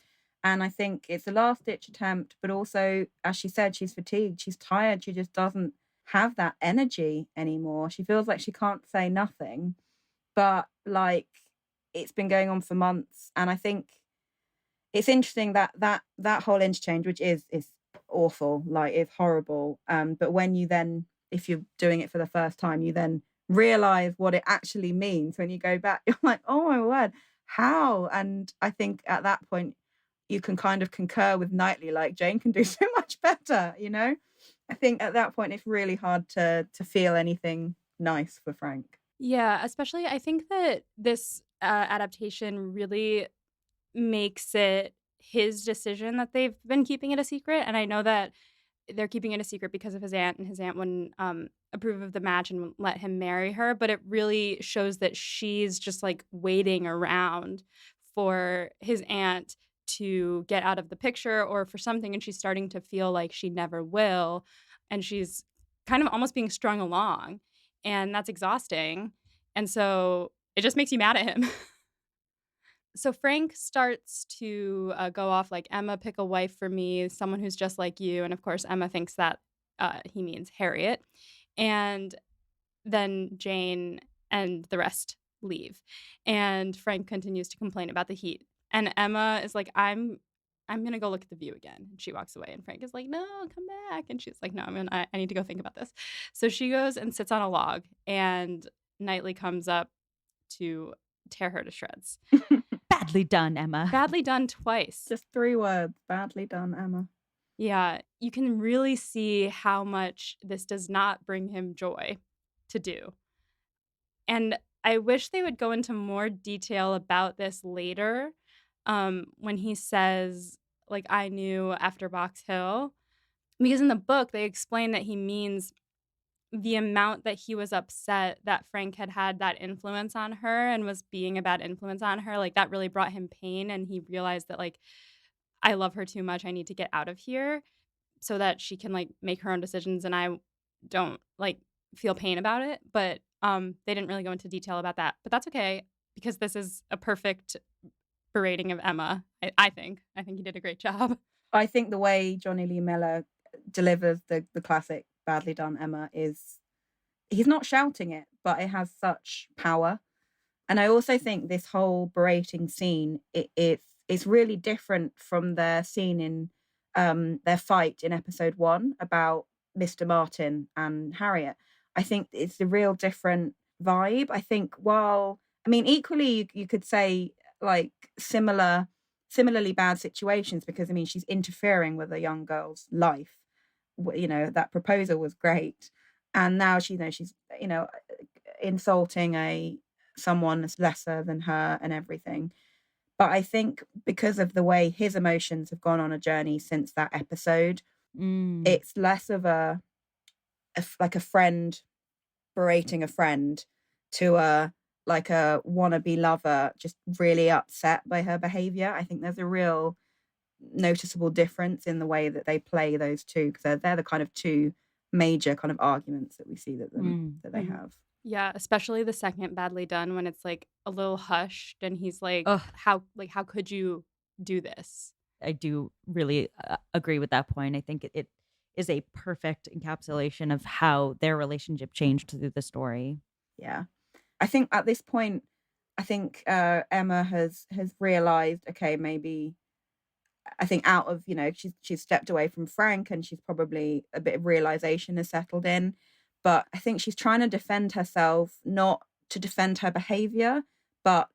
And I think it's a last ditch attempt, but also, as she said, she's fatigued, she's tired, she just doesn't have that energy anymore. She feels like she can't say nothing, but like it's been going on for months. And I think it's interesting that that whole interchange, which is awful, like it's horrible. But when you then, if you're doing it for the first time, you then realize what it actually means. When you go back, you're like, oh my word, how? And I think at that point, you can kind of concur with Knightley, like Jane can do so much better. I think at that point, it's really hard to feel anything nice for Frank. yeah, especially I think that this adaptation really makes it his decision that they've been keeping it a secret. And I know that they're keeping it a secret because of his aunt, and his aunt wouldn't approve of the match and wouldn't let him marry her. But it really shows that she's just like waiting around for his aunt to get out of the picture or for something. And she's starting to feel like she never will. And she's kind of almost being strung along. And that's exhausting. And so it just makes you mad at him. So Frank starts to go off like, Emma, pick a wife for me, someone who's just like you. And of course, Emma thinks that he means Harriet. And then Jane and the rest leave. And Frank continues to complain about the heat. And Emma is like, I'm gonna go look at the view again. And she walks away. And Frank is like, no, come back. And she's like, no, I need to go think about this. So she goes and sits on a log, and Knightley comes up to tear her to shreds. Badly done, Emma. Badly done twice. Just 3 words, badly done, Emma. Yeah, you can really see how much this does not bring him joy to do. And I wish they would go into more detail about this later, when he says, like, "I knew after Box Hill," because in the book, they explain that he means the amount that he was upset that Frank had had that influence on her and was being a bad influence on her, like, that really brought him pain, and he realized that, like, "I love her too much, I need to get out of here so that she can, like, make her own decisions and I don't, like, feel pain about it," but, they didn't really go into detail about that, but that's okay because this is a perfect berating of Emma, I think. I think he did a great job. I think the way Johnny Lee Miller delivers the classic badly done Emma is he's not shouting it, but it has such power. And I also think this whole berating scene, it's really different from their scene in their fight in episode 1 about Mr. Martin and Harriet. I think it's a real different vibe. I think while I mean equally you could say like similarly bad situations because I mean she's interfering with a young girl's life. That proposal was great. And now she's insulting a someone that's lesser than her and everything. But I think because of the way his emotions have gone on a journey since that episode, Mm. it's less of like a friend berating a friend to a like a wannabe lover just really upset by her behavior. I think there's a real noticeable difference in the way that they play those two because they're the kind of two major kind of arguments that we see Mm. that they have. Yeah, especially the second badly done when it's, like, a little hushed and he's like, Ugh, how could you do this?" I do really, agree with that point. I think it is a perfect encapsulation of how their relationship changed through the story. Yeah. I think at this point, Emma has realized, okay, maybe I think out of, she's stepped away from Frank and she's probably a bit of realization has settled in. But I think she's trying to defend herself, not to defend her behavior, but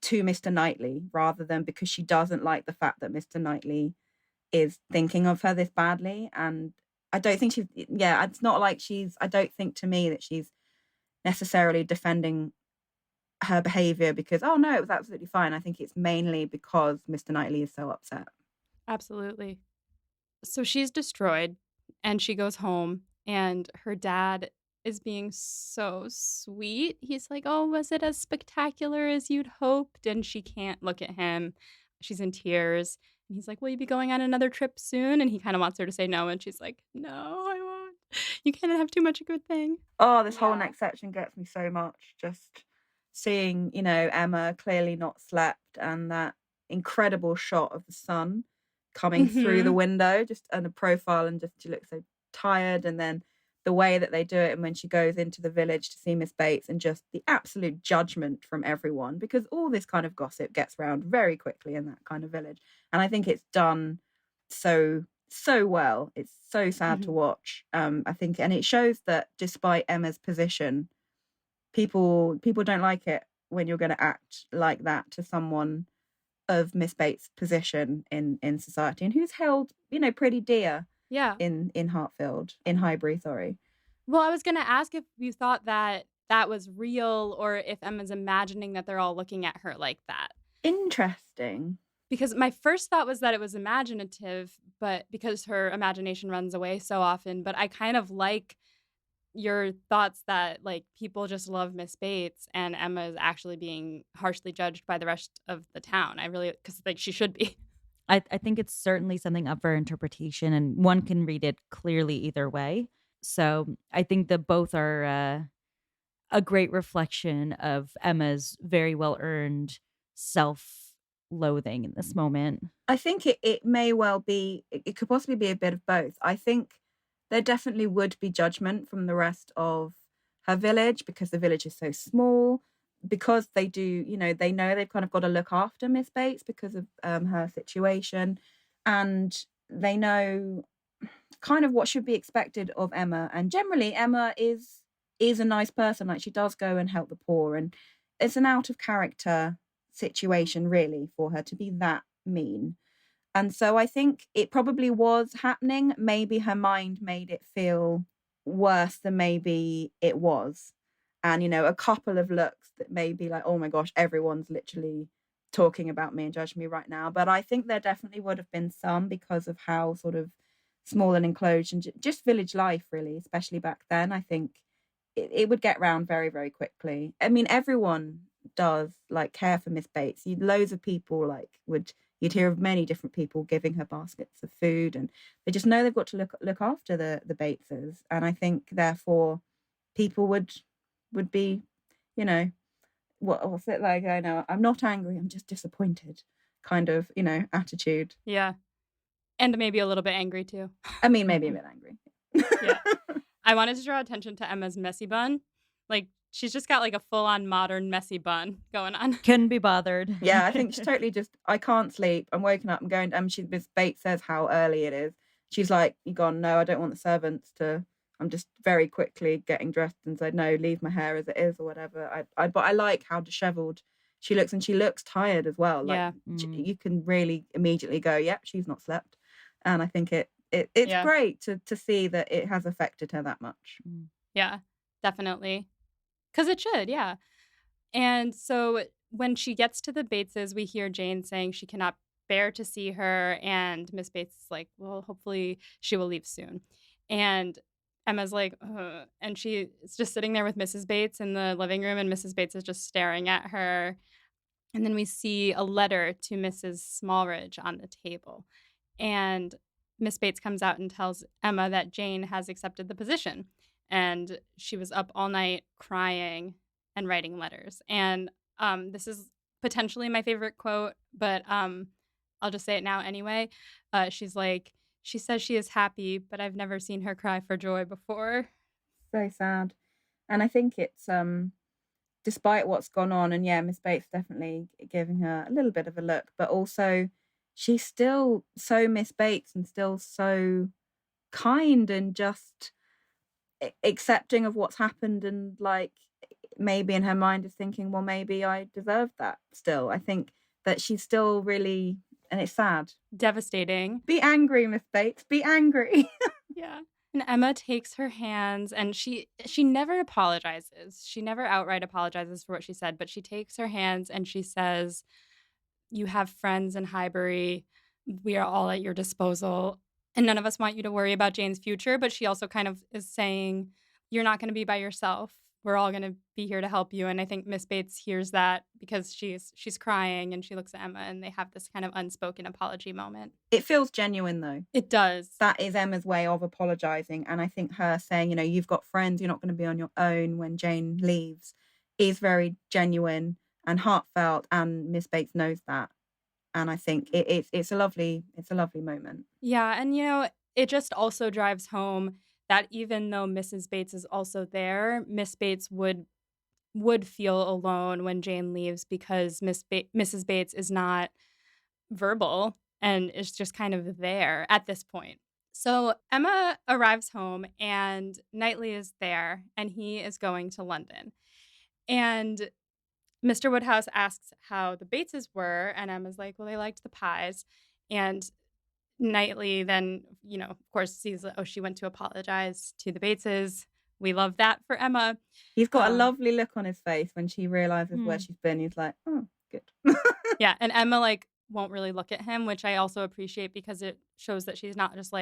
to Mr. Knightley rather than because she doesn't like the fact that Mr. Knightley is thinking of her this badly. And I don't think it's not like I don't think to me that she's necessarily defending her behavior because, oh no, it was absolutely fine. I think it's mainly because Mr. Knightley is so upset. Absolutely. So she's destroyed and she goes home and her dad is being so sweet. He's like, "Oh, was it as spectacular as you'd hoped?" And she can't look at him. She's in tears. And he's like, "Will you be going on another trip soon?" And he kind of wants her to say no. And she's like, "No, I won't. You can't have too much a good thing." Oh, this whole Yeah. next section gets me so much. Just seeing, Emma clearly not slept and that incredible shot of the sun coming through the Hmm. window, just and the profile, and just she looks so tired. And then the way that they do it, and when she goes into the village to see Miss Bates, and just the absolute judgment from everyone, because all this kind of gossip gets round very quickly in that kind of village. And I think it's done so well. It's so sad to Hmm. watch. I think, and it shows that despite Emma's position, people don't like it when you're going to act like that to someone of Miss Bates' position in society, and who's held, pretty dear Yeah. in Hartfield, in Highbury, sorry. Well, I was gonna ask if you thought that that was real or if Emma's imagining that they're all looking at her like that. Interesting. Because my first thought was that it was imaginative, but because her imagination runs away so often, but I kind of like your thoughts that, like, people just love Miss Bates and Emma is actually being harshly judged by the rest of the town. I really, because like, she should be. I think it's certainly something up for interpretation, and one can read it clearly either way. So I think that both are a great reflection of Emma's very well earned self loathing in this moment. I think it may well be, it could possibly be a bit of both. I think there definitely would be judgment from the rest of her village because the village is so small, because they do, they know they've kind of got to look after Miss Bates because of her situation. And they know kind of what should be expected of Emma. And generally, Emma is a nice person. Like, she does go and help the poor, and it's an out of character situation really for her to be that mean. And so I think it probably was happening. Maybe her mind made it feel worse than maybe it was. And, a couple of looks that may be like, oh my gosh, everyone's literally talking about me and judging me right now. But I think there definitely would have been some, because of how sort of small and enclosed and just village life, really, especially back then. I think it would get round very, very quickly. I mean, everyone does like care for Miss Bates. Loads of people you'd hear of many different people giving her baskets of food, and they just know they've got to look after the Bateses. And I think therefore people would be, you know, what's it like? I know I'm not angry, I'm just disappointed, kind of, attitude. Yeah. And maybe a little bit angry too. I mean, maybe a bit angry. Yeah. I wanted to draw attention to Emma's messy bun. Like, she's just got like a full on modern messy bun going on. Couldn't be bothered. Yeah, I think she's totally just, I can't sleep. I'm waking up, I'm going, Miss Bates says how early it is. She's like, you gone, no, I don't want the servants to, I'm just very quickly getting dressed and said, no, leave my hair as it is or whatever. But I like how disheveled she looks, and she looks tired as well. Like, Yeah. you can really immediately go, yep, she's not slept. And I think it's Yeah. great to see that it has affected her that much. Yeah, definitely. Because it should, yeah. And so when she gets to the Bateses, we hear Jane saying she cannot bear to see her. And Miss Bates is like, well, hopefully she will leave soon. And Emma's like, ugh. And she is just sitting there with Mrs. Bates in the living room, and Mrs. Bates is just staring at her. And then we see a letter to Mrs. Smallridge on the table. And Miss Bates comes out and tells Emma that Jane has accepted the position. And she was up all night crying and writing letters. And this is potentially my favorite quote, but I'll just say it now anyway. She's like, she says she is happy, but I've never seen her cry for joy before. So sad. And I think it's despite what's gone on, and yeah, Miss Bates definitely giving her a little bit of a look, but also she's still so Miss Bates and still so kind and just accepting of what's happened, and like maybe in her mind is thinking, well, maybe I deserved that still. I think that she's still really, and it's sad. Devastating. Be angry, Miss Bates, be angry. Yeah. And Emma takes her hands and she never apologizes. She never outright apologizes for what she said, but she takes her hands and she says, "You have friends in Highbury. We are all at your disposal, and none of us want you to worry about Jane's future," but she also kind of is saying, "You're not gonna be by yourself. We're all gonna be here to help you," and I think Miss Bates hears that because she's crying and she looks at Emma and they have this kind of unspoken apology moment. It feels genuine though. It does. That is Emma's way of apologizing. And I think her saying, you've got friends, you're not going to be on your own when Jane leaves, is very genuine and heartfelt. And Miss Bates knows that. And I think it's a lovely moment. Yeah, and, it just also drives home that even though Mrs. Bates is also there, Miss Bates would feel alone when Jane leaves because Mrs. Bates is not verbal and is just kind of there at this point. So Emma arrives home and Knightley is there and he is going to London. And Mr. Woodhouse asks how the Bateses were, and Emma's like, "Well, they liked the pies." And Knightley then, of course, sees, oh, she went to apologize to the Bateses. We love that for Emma. He's got a lovely look on his face when she realizes where she's been. He's like, "Oh, good." Yeah, and Emma, won't really look at him, which I also appreciate because it shows that she's not just,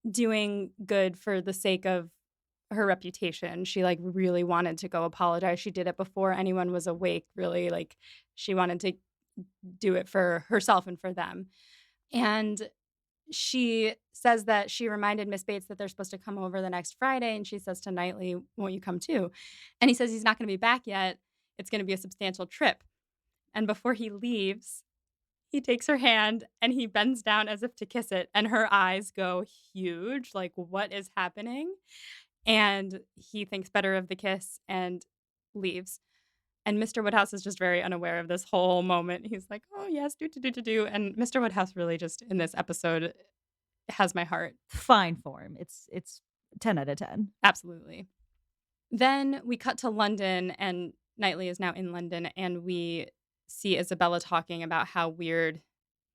doing good for the sake of her reputation. She, really wanted to go apologize. She did it before anyone was awake, really, she wanted to do it for herself and for them. And she says that she reminded Miss Bates that they're supposed to come over the next Friday, and she says to Knightley, "Won't you come too?" And he says he's not gonna be back yet. It's gonna be a substantial trip. And before he leaves, he takes her hand and he bends down as if to kiss it, and her eyes go huge, like, "What is happening?" And he thinks better of the kiss and leaves. And Mr. Woodhouse is just very unaware of this whole moment. He's like, "Oh, yes, do, do, do, do, do." And Mr. Woodhouse really just, in this episode, has my heart. Fine form. It's 10 out of 10. Absolutely. Then we cut to London, and Knightley is now in London, and we see Isabella talking about how weird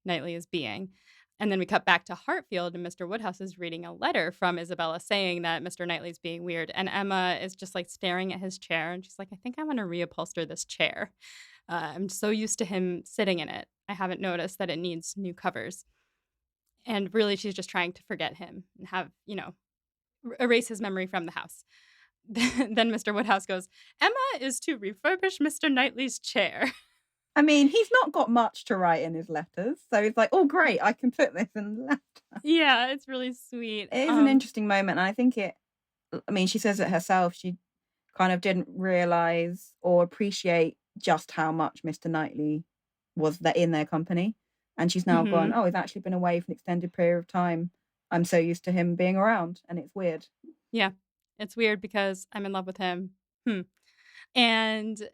Knightley is being. And then we cut back to Hartfield, and Mr. Woodhouse is reading a letter from Isabella saying that Mr. Knightley's being weird. And Emma is just staring at his chair, and she's like, "I think I'm going to reupholster this chair. I'm so used to him sitting in it. I haven't noticed that it needs new covers." And really, she's just trying to forget him and have, erase his memory from the house. Then Mr. Woodhouse goes, "Emma is to refurbish Mr. Knightley's chair." I mean, he's not got much to write in his letters. So he's like, "Oh, great, I can put this in the letter." Yeah, it's really sweet. It is an interesting moment. And I think she says it herself. She kind of didn't realize or appreciate just how much Mr. Knightley was in their company. And she's now gone, "Oh, he's actually been away for an extended period of time. I'm so used to him being around." And it's weird. Yeah, it's weird because I'm in love with him. And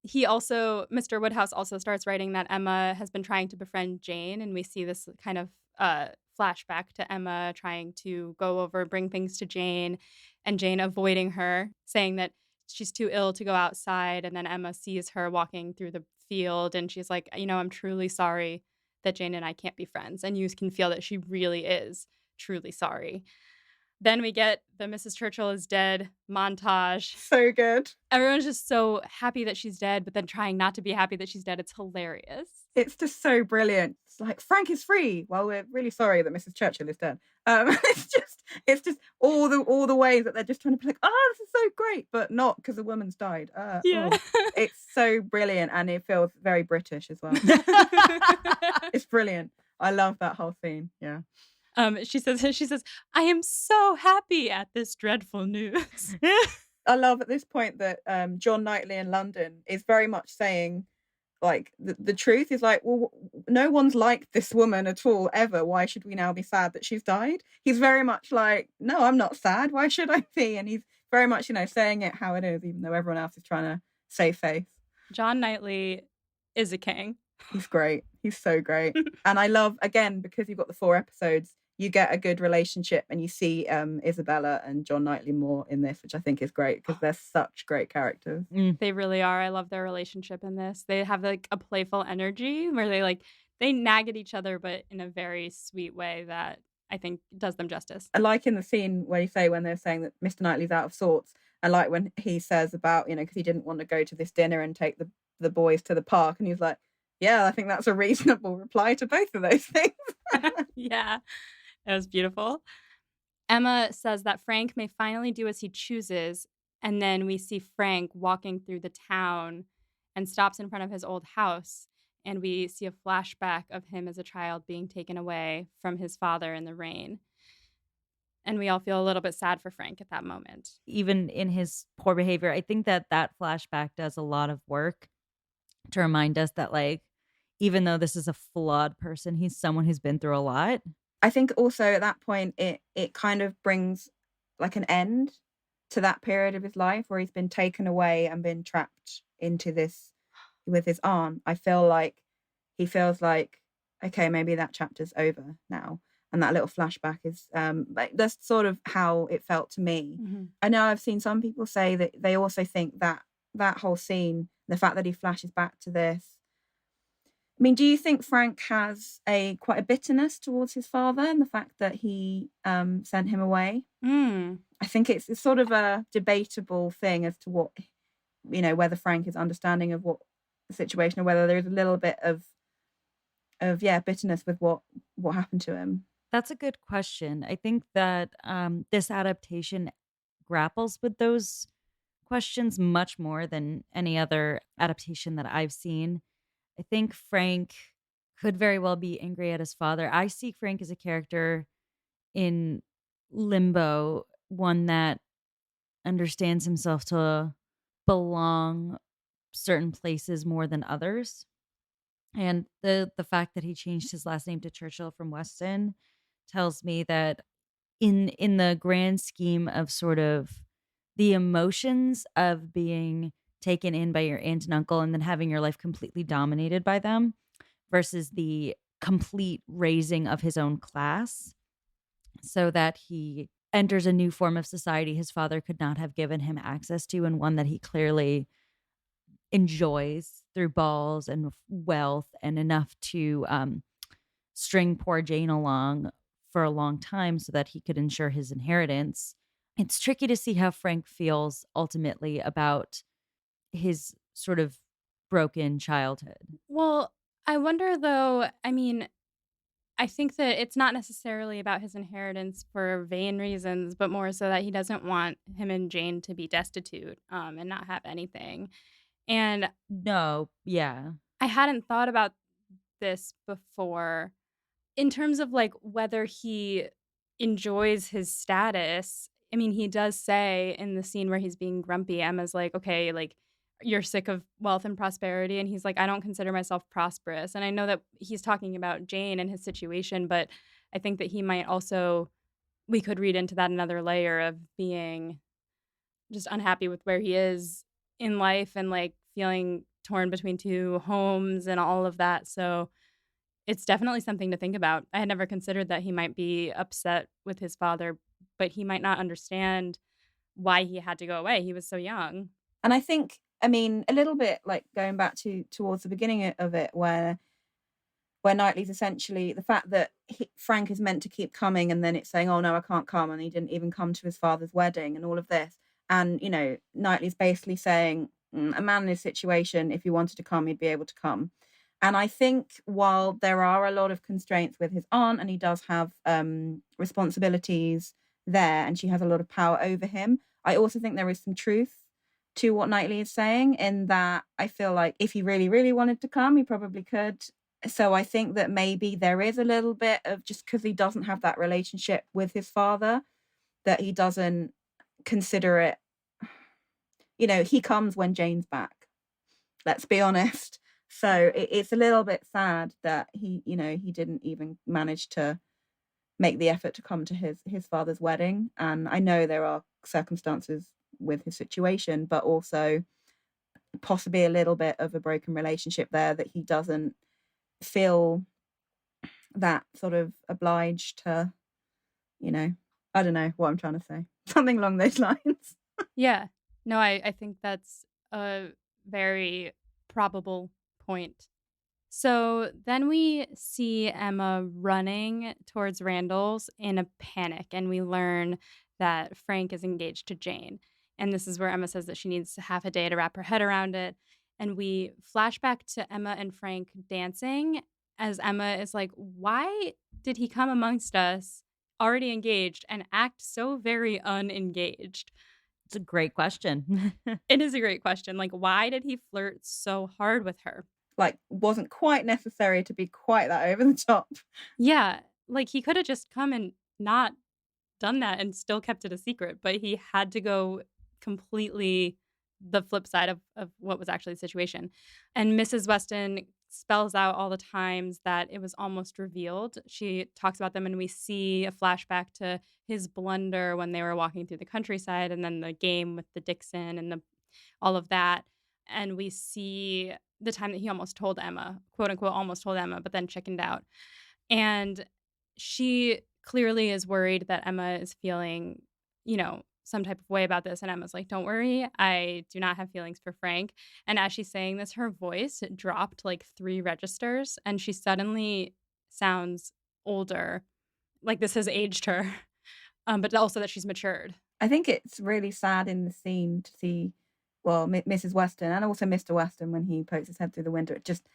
Mr. Woodhouse also starts writing that Emma has been trying to befriend Jane, and we see this kind of flashback to Emma trying to go over, bring things to Jane, and Jane avoiding her, saying that she's too ill to go outside, and then Emma sees her walking through the field, and she's like, "I'm truly sorry that Jane and I can't be friends," and you can feel that she really is truly sorry. Then we get the Mrs. Churchill is dead montage. So good. Everyone's just so happy that she's dead, but then trying not to be happy that she's dead. It's hilarious. It's just so brilliant. It's like, "Frank is free." Well, we're really sorry that Mrs. Churchill is dead. It's just all the ways that they're just trying to be like, "Oh, this is so great," but not because a woman's died. Yeah. It's so brilliant, and it feels very British as well. It's brilliant. I love that whole scene. Yeah. She says, "I am so happy at this dreadful news." I love at this point that John Knightley in London is very much saying, the truth is like, "Well, no one's liked this woman at all ever. Why should we now be sad that she's died?" He's very much like, "No, I'm not sad. Why should I be?" And he's very much, saying it how it is, even though everyone else is trying to save face. John Knightley is a king. He's great. He's so great. And I love, again, because you've got the 4 episodes, you get a good relationship, and you see Isabella and John Knightley more in this, which I think is great because they're such great characters. They really are. I love their relationship in this. They have a playful energy where they nag at each other, but in a very sweet way that I think does them justice. I like in the scene where you say when they're saying that Mr. Knightley's out of sorts, I like when he says about, because he didn't want to go to this dinner and take the boys to the park, and he's like, yeah, I think that's a reasonable reply to both of those things. Yeah, it was beautiful. Emma says that Frank may finally do as he chooses, and then we see Frank walking through the town and stops in front of his old house, and we see a flashback of him as a child being taken away from his father in the rain. And we all feel a little bit sad for Frank at that moment. Even in his poor behavior, I think that that flashback does a lot of work to remind us that, like, even though this is a flawed person, he's someone who's been through a lot. I think also at that point it kind of brings like an end to that period of his life where he's been taken away and been trapped into this with his aunt. I feel like he feels like, okay, maybe that chapter's over now. And that little flashback is like that's sort of how it felt to me. Mhm. I know I've seen some people say that they also think that that whole scene, the fact that he flashes back to this. I mean, do you think Frank has quite a bitterness towards his father and the fact that he sent him away? Mm. I think it's sort of a debatable thing as to what, whether Frank is understanding of what the situation or whether there's a little bit of bitterness with what happened to him. That's a good question. I think that this adaptation grapples with those questions much more than any other adaptation that I've seen. I think Frank could very well be angry at his father. I see Frank as a character in limbo, one that understands himself to belong certain places more than others. And the fact that he changed his last name to Churchill from Weston tells me that in the grand scheme of sort of the emotions of being taken in by your aunt and uncle and then having your life completely dominated by them versus the complete raising of his own class so that he enters a new form of society his father could not have given him access to, and one that he clearly enjoys through balls and wealth and enough to string poor Jane along for a long time so that he could ensure his inheritance. It's tricky to see how Frank feels ultimately about his sort of broken childhood. Well, I wonder though, I mean, I think that it's not necessarily about his inheritance for vain reasons, but more so that he doesn't want him and Jane to be destitute, and not have anything. And No, yeah. I hadn't thought about this before in terms of, like, whether he enjoys his status. I mean, he does say in the scene where he's being grumpy, Emma's like, "Okay, like, you're sick of wealth and prosperity," and he's like, "I don't consider myself prosperous." And I know that he's talking about Jane and his situation, but I think that he might also we could read into that another layer of being just unhappy with where he is in life and, like, feeling torn between 2 homes and all of that, so it's definitely something to think about. I had never considered that he might be upset with his father, but he might not understand why he had to go away. He was so young. And I think, I mean, a little bit like going back to towards the beginning of it, where Knightley's essentially the fact that Frank is meant to keep coming, and then it's saying, "Oh no, I can't come," and he didn't even come to his father's wedding, and all of this, and Knightley's basically saying, "A man in his situation, if he wanted to come, he'd be able to come." And I think while there are a lot of constraints with his aunt, and he does have responsibilities there, and she has a lot of power over him, I also think there is some truth to what Knightley is saying in that I feel like if he really, really wanted to come, he probably could. So I think that maybe there is a little bit of just because he doesn't have that relationship with his father, that he doesn't consider it, he comes when Jane's back. Let's be honest. So it's a little bit sad that he didn't even manage to make the effort to come to his father's wedding. And I know there are circumstances with his situation, but also possibly a little bit of a broken relationship there that he doesn't feel that sort of obliged to, I don't know what I'm trying to say. Something along those lines. Yeah. No, I think that's a very probable point. So then we see Emma running towards Randall's in a panic, and we learn that Frank is engaged to Jane. And this is where Emma says that she needs half a day to wrap her head around it. And we flash back to Emma and Frank dancing as Emma is like, why did he come amongst us already engaged and act so very unengaged? It's a great question. It is a great question. Like, why did he flirt so hard with her? Like, wasn't quite necessary to be quite that over the top. Yeah, like, he coulda just come and not done that and still kept it a secret, but he had to go completely the flip side of what was actually the situation. And Mrs. Weston spells out all the times that it was almost revealed. She talks about them, and we see a flashback to his blunder when they were walking through the countryside, and then the game with the Dixon and the all of that. And we see the time that he almost told Emma, quote unquote, almost told Emma, but then chickened out. And she clearly is worried that Emma is feeling, some type of way about this. And Emma's like, don't worry, I do not have feelings for Frank. And as she's saying this, her voice dropped like 3 registers and she suddenly sounds older. Like this has aged her, but also that she's matured. I think it's really sad in the scene to see, well, Mrs. Weston and also Mr. Weston when he pokes his head through the window, just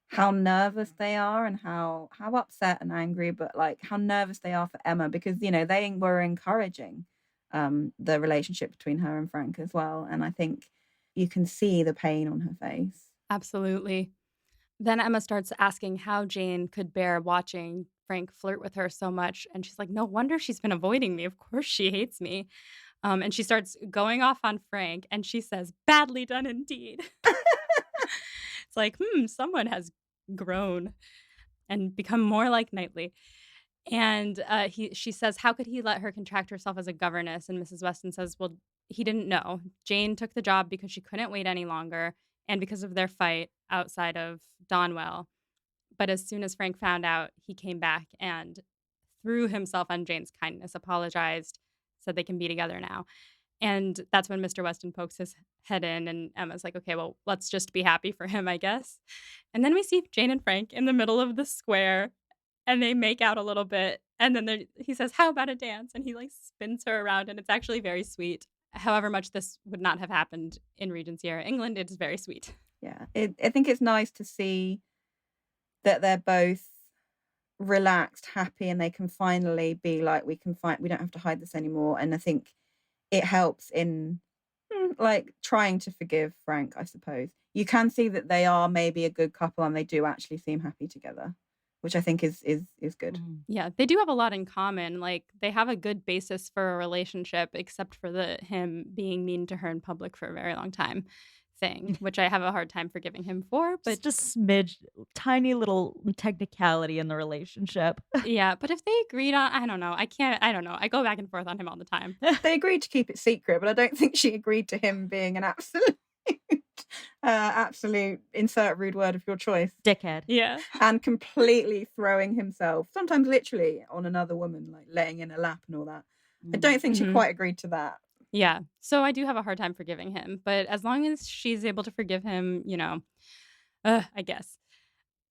how nervous they are and how upset and angry, but like how nervous they are for Emma because they were encouraging the relationship between her and Frank as well, and I think you can see the pain on her face. Absolutely. Then Emma starts asking how Jane could bear watching Frank flirt with her so much. And she's like, no wonder she's been avoiding me. Of course she hates me. And she starts going off on Frank and she says, badly done indeed. It's like, someone has grown and become more like Knightley. And she says, how could he let her contract herself as a governess? And Mrs. Weston says, well, he didn't know. Jane took the job because she couldn't wait any longer and because of their fight outside of Donwell. But as soon as Frank found out, he came back and threw himself on Jane's kindness, apologized, said they can be together now. And that's when Mr. Weston pokes his head in, and Emma's like, okay, well, let's just be happy for him, I guess. And then we see Jane and Frank in the middle of the square, and they make out a little bit. And then he says, how about a dance? And he like spins her around, and it's actually very sweet. However much this would not have happened in Regency era England, it's very sweet. Yeah, I think it's nice to see that they're both relaxed, happy, and they can finally be like, we don't have to hide this anymore. And I think it helps in like trying to forgive Frank, I suppose. You can see that they are maybe a good couple and they do actually seem happy together, which I think is good. Yeah, they do have a lot in common. Like they have a good basis for a relationship, except for him being mean to her in public for a very long time thing, which I have a hard time forgiving him for. But just a smidge, tiny little technicality in the relationship. Yeah, but if they agreed on, I don't know. I don't know. I go back and forth on him all the time. They agreed to keep it secret, but I don't think she agreed to him being an absolute insert rude word of your choice dickhead. Yeah, and completely throwing himself, sometimes literally, on another woman, like laying in her lap and all that. I don't think she quite agreed to that. Yeah, so I do have a hard time forgiving him, but as long as she's able to forgive him, I guess.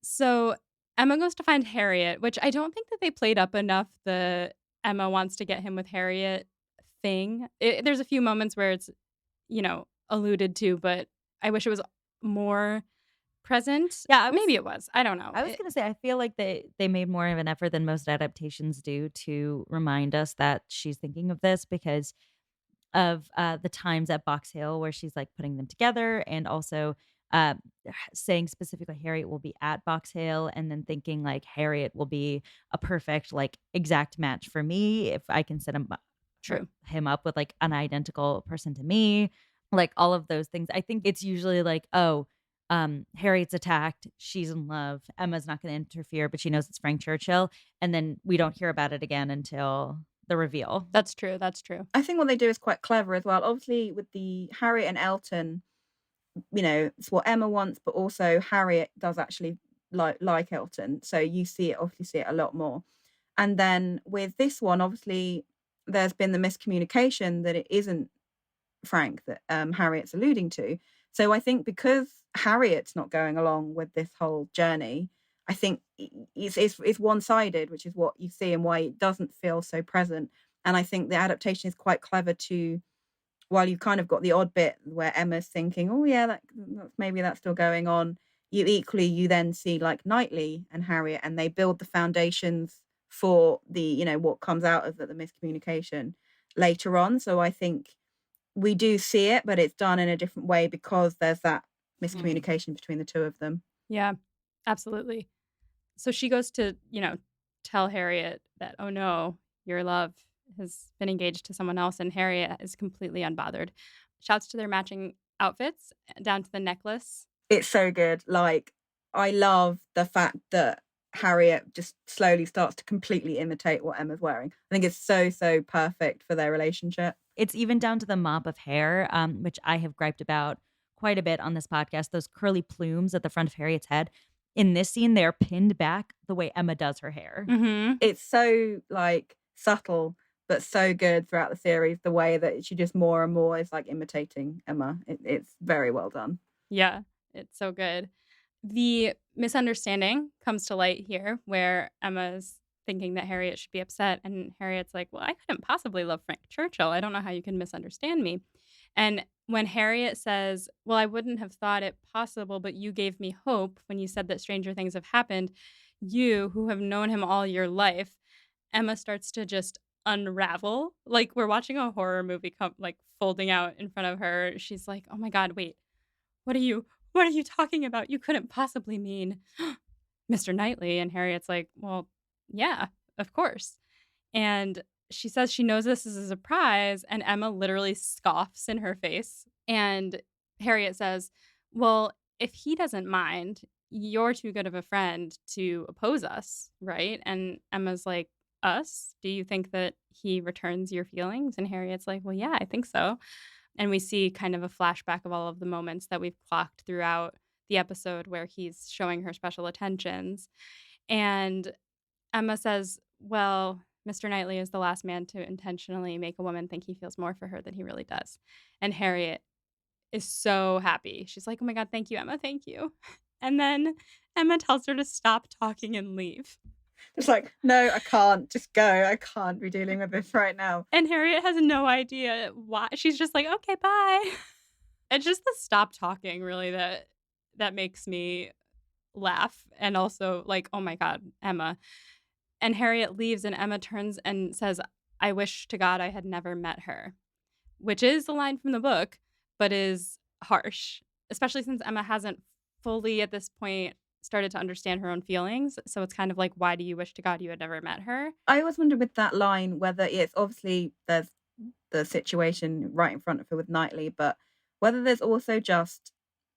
So Emma goes to find Harriet, which I don't think that they played up enough the Emma wants to get him with Harriet thing. There's a few moments where it's, alluded to, but I wish it was more present. Yeah, maybe it was. I don't know. I was going to say, I feel like they made more of an effort than most adaptations do to remind us that she's thinking of this because of the times at Box Hill where she's like putting them together and also uh, saying specifically Harriet will be at Box Hill and then thinking like Harriet will be a perfect like exact match for me if I can set him up with like an identical person to me, like all of those things. I think it's usually like, Harriet's attacked, she's in love, Emma's not going to interfere, but she knows it's Frank Churchill, and then we don't hear about it again until the reveal. That's true. I think what they do is quite clever as well. Obviously, with the Harriet and Elton, it's what Emma wants, but also Harriet does actually like Elton, so you see it a lot more. And then with this one, obviously, there's been the miscommunication that it isn't Frank that Harriet's alluding to. So I think because Harriet's not going along with this whole journey, I think it's one-sided, which is what you see and why it doesn't feel so present. And I think the adaptation is quite clever to, while you've kind of got the odd bit where Emma's thinking, oh yeah, maybe that's still going on, you then see like Knightley and Harriet, and they build the foundations for the, what comes out of the miscommunication later on. So I think we do see it, but it's done in a different way because there's that miscommunication between the two of them. Yeah, absolutely. So she goes to, tell Harriet that, oh no, your love has been engaged to someone else. And Harriet is completely unbothered. Shouts to their matching outfits down to the necklace. It's so good. Like, I love the fact that Harriet just slowly starts to completely imitate what Emma's wearing. I think it's so, so perfect for their relationship. It's even down to the mop of hair, which I have griped about quite a bit on this podcast. Those curly plumes at the front of Harriet's head. In this scene, they are pinned back the way Emma does her hair. Mm-hmm. It's so like subtle, but so good throughout the series. The way that she just more and more is like imitating Emma. It's very well done. Yeah, it's so good. The misunderstanding comes to light here where Emma's thinking that Harriet should be upset. And Harriet's like, well, I couldn't possibly love Frank Churchill. I don't know how you can misunderstand me. And when Harriet says, well, I wouldn't have thought it possible, but you gave me hope when you said that stranger things have happened, you who have known him all your life, Emma starts to just unravel. Like we're watching a horror movie come like folding out in front of her. She's like, oh my God, wait, what are you talking about? You couldn't possibly mean Mr. Knightley. And Harriet's like, well, yeah, of course. And she says she knows this is a surprise, and Emma literally scoffs in her face. And Harriet says, well, if he doesn't mind, you're too good of a friend to oppose us, right? And Emma's like, us? Do you think that he returns your feelings? And Harriet's like, well, yeah, I think so. And we see kind of a flashback of all of the moments that we've clocked throughout the episode where he's showing her special attentions. And Emma says, well, Mr. Knightley is the last man to intentionally make a woman think he feels more for her than he really does. And Harriet is so happy. She's like, oh my God, thank you, Emma, thank you. And then Emma tells her to stop talking and leave. It's like, no, I can't. Just go. I can't be dealing with this right now. And Harriet has no idea why. She's just like, okay, bye. It's just the stop talking, really, that makes me laugh. And also like, oh my God, Emma. And Harriet leaves and Emma turns and says, I wish to God I had never met her, which is a line from the book, but is harsh, especially since Emma hasn't fully at this point started to understand her own feelings. So it's kind of like, why do you wish to God you had never met her? I always wonder with that line whether it's obviously there's the situation right in front of her with Knightley, but whether there's also just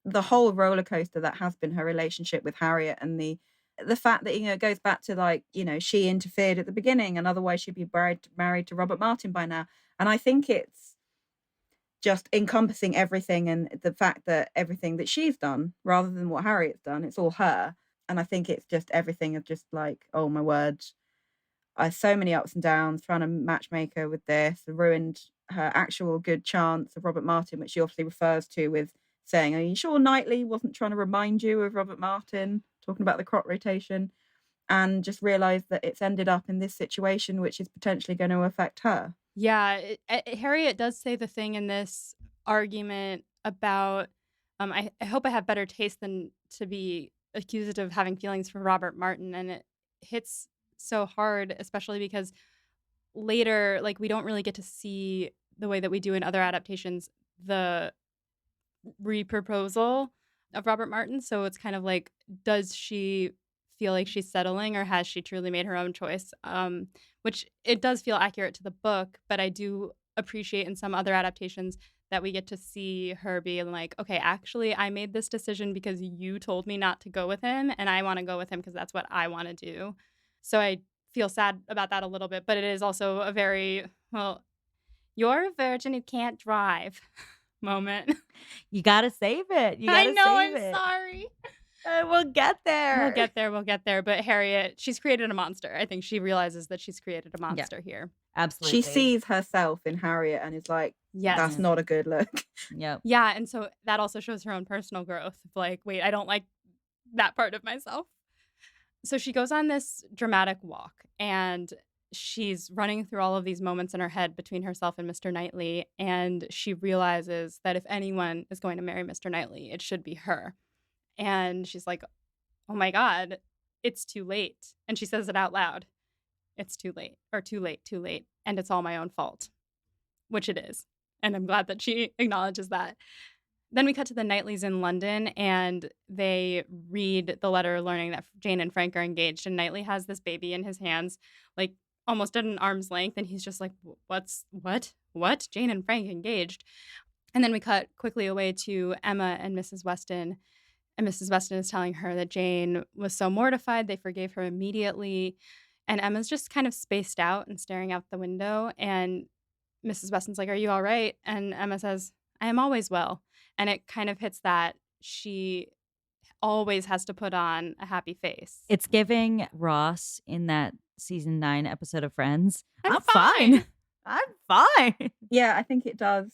the whole roller coaster that has been her relationship with Harriet, and the fact that it goes back to like she interfered at the beginning, and otherwise she'd be married to Robert Martin by now. And I think it's just encompassing everything, and the fact that everything that she's done rather than what Harriet's done, it's all her. And I think it's just everything of just like, oh my word, so many ups and downs, trying to matchmake her with this, ruined her actual good chance of Robert Martin, which she obviously refers to with saying, are you sure Knightley wasn't trying to remind you of Robert Martin, talking about the crop rotation, and just realised that it's ended up in this situation, which is potentially going to affect her. Yeah, Harriet does say the thing in this argument about, I hope I have better taste than to be accused of having feelings for Robert Martin. And it hits so hard, especially because later, like, we don't really get to see the way that we do in other adaptations, the reproposal of Robert Martin. So it's kind of like, does she feel like she's settling, or has she truly made her own choice? Which it does feel accurate to the book, but I do appreciate in some other adaptations that we get to see her being like, okay, actually, I made this decision because you told me not to go with him, and I want to go with him because that's what I want to do. So I feel sad about that a little bit, but it is also a very, well, you're a virgin who can't drive moment. You gotta save it. I know, I'm sorry. We'll get there. We'll get there. But Harriet, she's created a monster. I think she realizes that she's created a monster here. Absolutely. She sees herself in Harriet and is like, Yes. that's not a good look. Yep. Yeah, and so that also shows her own personal growth. Like, wait, I don't like that part of myself. So she goes on this dramatic walk and she's running through all of these moments in her head between herself and Mr. Knightley. And she realizes that if anyone is going to marry Mr. Knightley, it should be her. And she's like, oh my God, it's too late. And she says it out loud. It's too late, or too late, too late. And it's all my own fault, which it is. And I'm glad that she acknowledges that. Then we cut to the Knightleys in London, and they read the letter learning that Jane and Frank are engaged, and Knightley has this baby in his hands, like almost at an arm's length, and he's just like, what? Jane and Frank engaged. And then we cut quickly away to Emma and Mrs. Weston, and Mrs. Weston is telling her that Jane was so mortified they forgave her immediately, and Emma's just kind of spaced out and staring out the window, and Mrs. Weston's like, are you all right? And Emma says, I am always well. And it kind of hits that she always has to put on a happy face. It's giving Ross in that season 9 episode of Friends. I'm fine. I'm fine. Yeah, I think it does.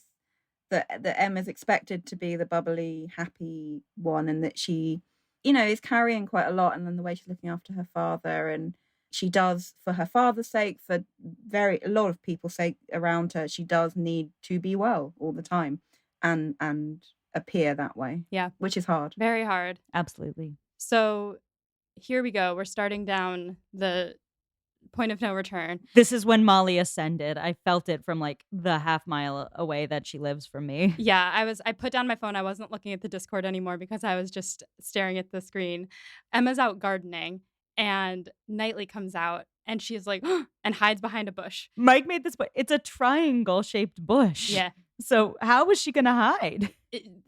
That Emma's expected to be the bubbly, happy one, and that she, is carrying quite a lot, and then the way she's looking after her father, and she does, for her father's sake, for a lot of people's sake around her, she does need to be well all the time and appear that way. Yeah. Which is hard. Very hard. Absolutely. So here we go. We're starting down the point of no return. This is when Molly ascended. I felt it from like the half mile away that she lives from me. Yeah, I put down my phone. I wasn't looking at the Discord anymore because I was just staring at the screen. Emma's out gardening and Knightley comes out and she's like, and hides behind a bush. Mike made this, but it's a triangle shaped bush. Yeah. So how was she going to hide?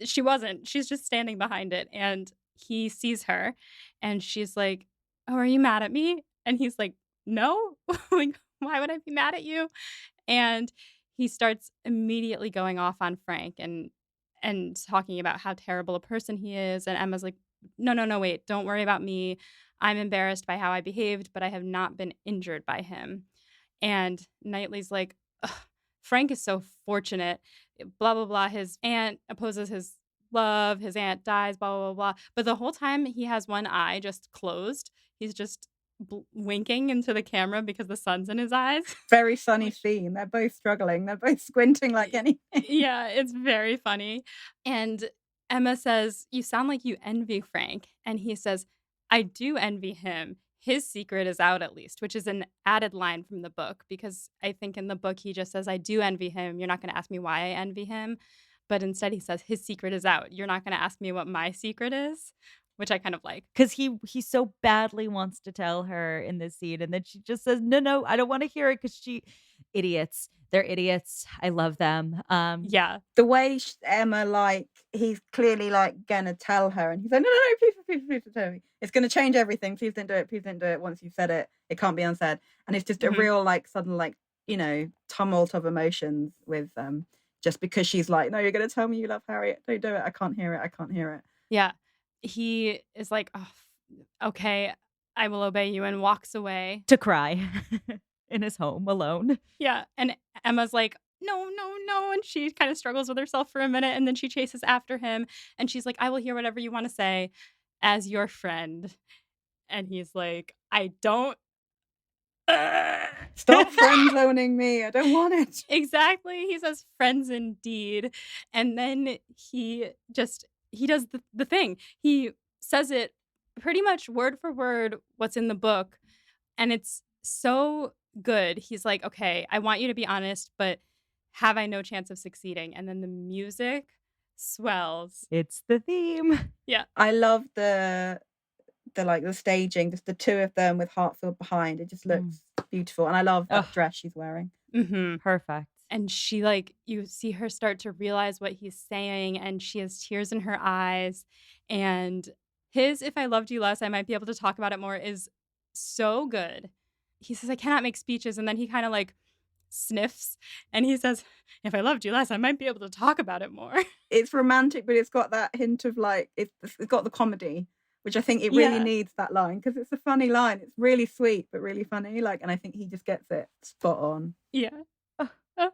She wasn't. She's just standing behind it. And he sees her and she's like, oh, are you mad at me? And he's like, no, like, why would I be mad at you? And he starts immediately going off on Frank and talking about how terrible a person he is. And Emma's like, no, wait, don't worry about me. I'm embarrassed by how I behaved, but I have not been injured by him. And Knightley's like, Frank is so fortunate, blah, blah, blah. His aunt opposes his love. His aunt dies, blah, blah, blah. But the whole time he has one eye just closed. He's just winking into the camera because the sun's in his eyes. Very sunny scene. They're both struggling. They're both squinting like anything. Yeah, it's very funny. And Emma says, you sound like you envy Frank. And he says, I do envy him. His secret is out at least, which is an added line from the book because I think in the book he just says, I do envy him. You're not going to ask me why I envy him. But instead he says, his secret is out. You're not going to ask me what my secret is, which I kind of like. Because he so badly wants to tell her in this scene. And then she just says, no, I don't want to hear it because idiots. They're idiots. I love them. Yeah. The way Emma, like, he's clearly like gonna tell her, and he's like, no, please tell me. It's gonna change everything. Please don't do it. Please don't do it. Once you've said it, it can't be unsaid. And it's just a real, like, sudden, like, tumult of emotions with just because she's like, no, you're gonna tell me you love Harriet. Don't do it. I can't hear it. Yeah. He is like, oh, okay, I will obey you, and walks away to cry in his home alone. Yeah. And Emma's like, no. And she kind of struggles with herself for a minute. And then she chases after him. And she's like, I will hear whatever you want to say as your friend. And he's like, I don't. Stop friend zoning me. I don't want it. Exactly. He says, friends indeed. And then he does the thing. He says it pretty much word for word what's in the book. And it's so good. He's like, okay, I want you to be honest, but have I no chance of succeeding? And then the music swells. It's the theme. Yeah. I love the staging, just the two of them with Hartfield behind. It just looks beautiful. And I love that dress she's wearing. Mm-hmm. Perfect. And she, like, you see her start to realize what he's saying, and she has tears in her eyes. And his If I Loved You Less, I Might Be Able to Talk About It More is so good. He says, I cannot make speeches. And then he kind of like sniffs and he says, if I loved you less, I might be able to talk about it more. It's romantic, but it's got that hint of like, it's got the comedy, which I think it really needs that line because it's a funny line. It's really sweet, but really funny. Like, and I think he just gets it spot on. Yeah. Uh,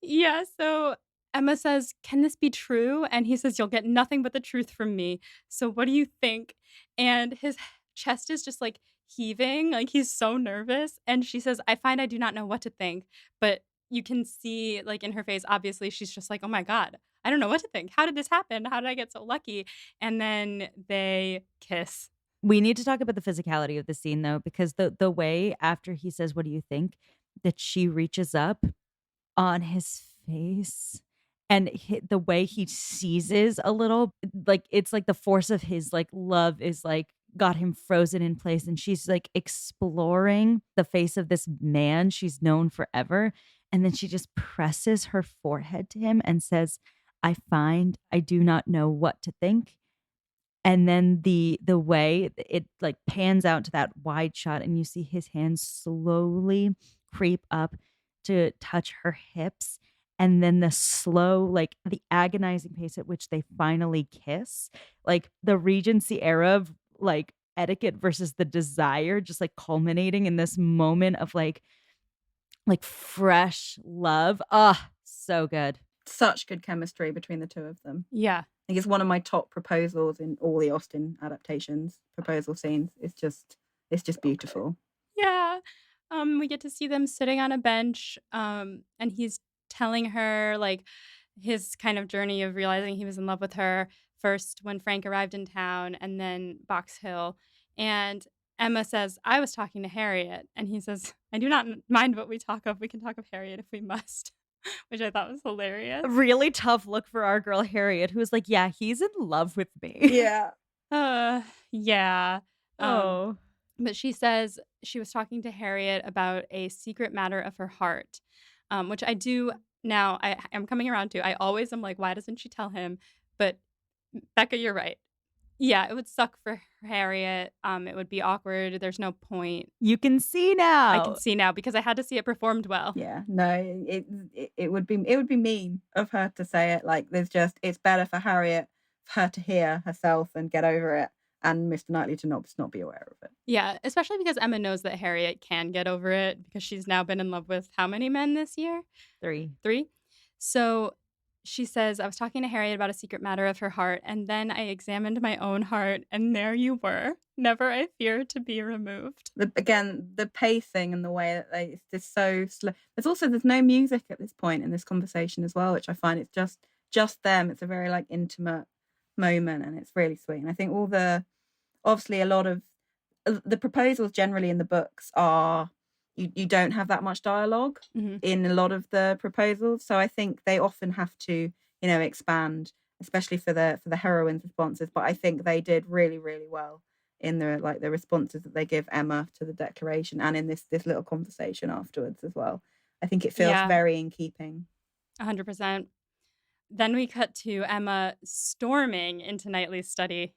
yeah, so Emma says, "Can this be true?" And he says, "You'll get nothing but the truth from me. So what do you think?" And his chest is just, like, heaving, like, he's so nervous, and she says, "I find I do not know what to think." But you can see, like, in her face, obviously, she's just like, "Oh my god. I don't know what to think. How did this happen? How did I get so lucky?" And then they kiss. We need to talk about the physicality of the scene though, because the way after he says, "What do you think?" that she reaches up on his face and the way he seizes a little, like, it's like the force of his, like, love is, like, got him frozen in place, and she's, like, exploring the face of this man she's known forever, and then she just presses her forehead to him and says, "I find I do not know what to think." And then the way it, like, pans out to that wide shot, and you see his hands slowly creep up to touch her hips, and then the slow, like, the agonizing pace at which they finally kiss, like, the Regency era of, like, etiquette versus the desire just, like, culminating in this moment of, like, fresh love. Ah, so good. Such good chemistry between the two of them. Yeah. I think it's one of my top proposals in all the Austen adaptations. Proposal scenes. It's just beautiful. Yeah. We get to see them sitting on a bench, and he's telling her, like, his kind of journey of realizing he was in love with her, first when Frank arrived in town and then Box Hill. And Emma says, "I was talking to Harriet." And he says, "I do not mind what we talk of. We can talk of Harriet if we must," which I thought was hilarious. Really tough look for our girl Harriet, who was like, "Yeah, he's in love with me." Yeah. Uh, yeah. Um, Oh. but she says she was talking to Harriet about a secret matter of her heart, which I do now. I'm coming around to. I always am like, why doesn't she tell him? But Becca, you're right. Yeah, it would suck for Harriet. It would be awkward. There's no point. You can see I can now. see now because I had to see it performed well. Yeah. No, it would be mean of her to say it. Like it's better for Harriet for her to hear herself and get over it, and Mr. Knightley to not be aware of it. Yeah, especially because Emma knows that Harriet can get over it because she's now been in love with how many men this year? 3. 3? So she says, "I was talking to Harriet about a secret matter of her heart, and then I examined my own heart, and there you were. Never I feared to be removed." Again, the pacing and the way that it's just so slow. There's no music at this point in this conversation as well, which I find it's just them. It's a very like intimate moment, and it's really sweet. And I think obviously a lot of the proposals generally in the books are you don't have that much dialogue Mhm. in a lot of the proposals, so I think they often have to expand, especially for the heroine's responses. But I think they did really really well in the responses that they give Emma to the declaration and in this little conversation afterwards as well. I think it feels Yeah, very in keeping. 100%. Then we cut to Emma storming into Knightley's study.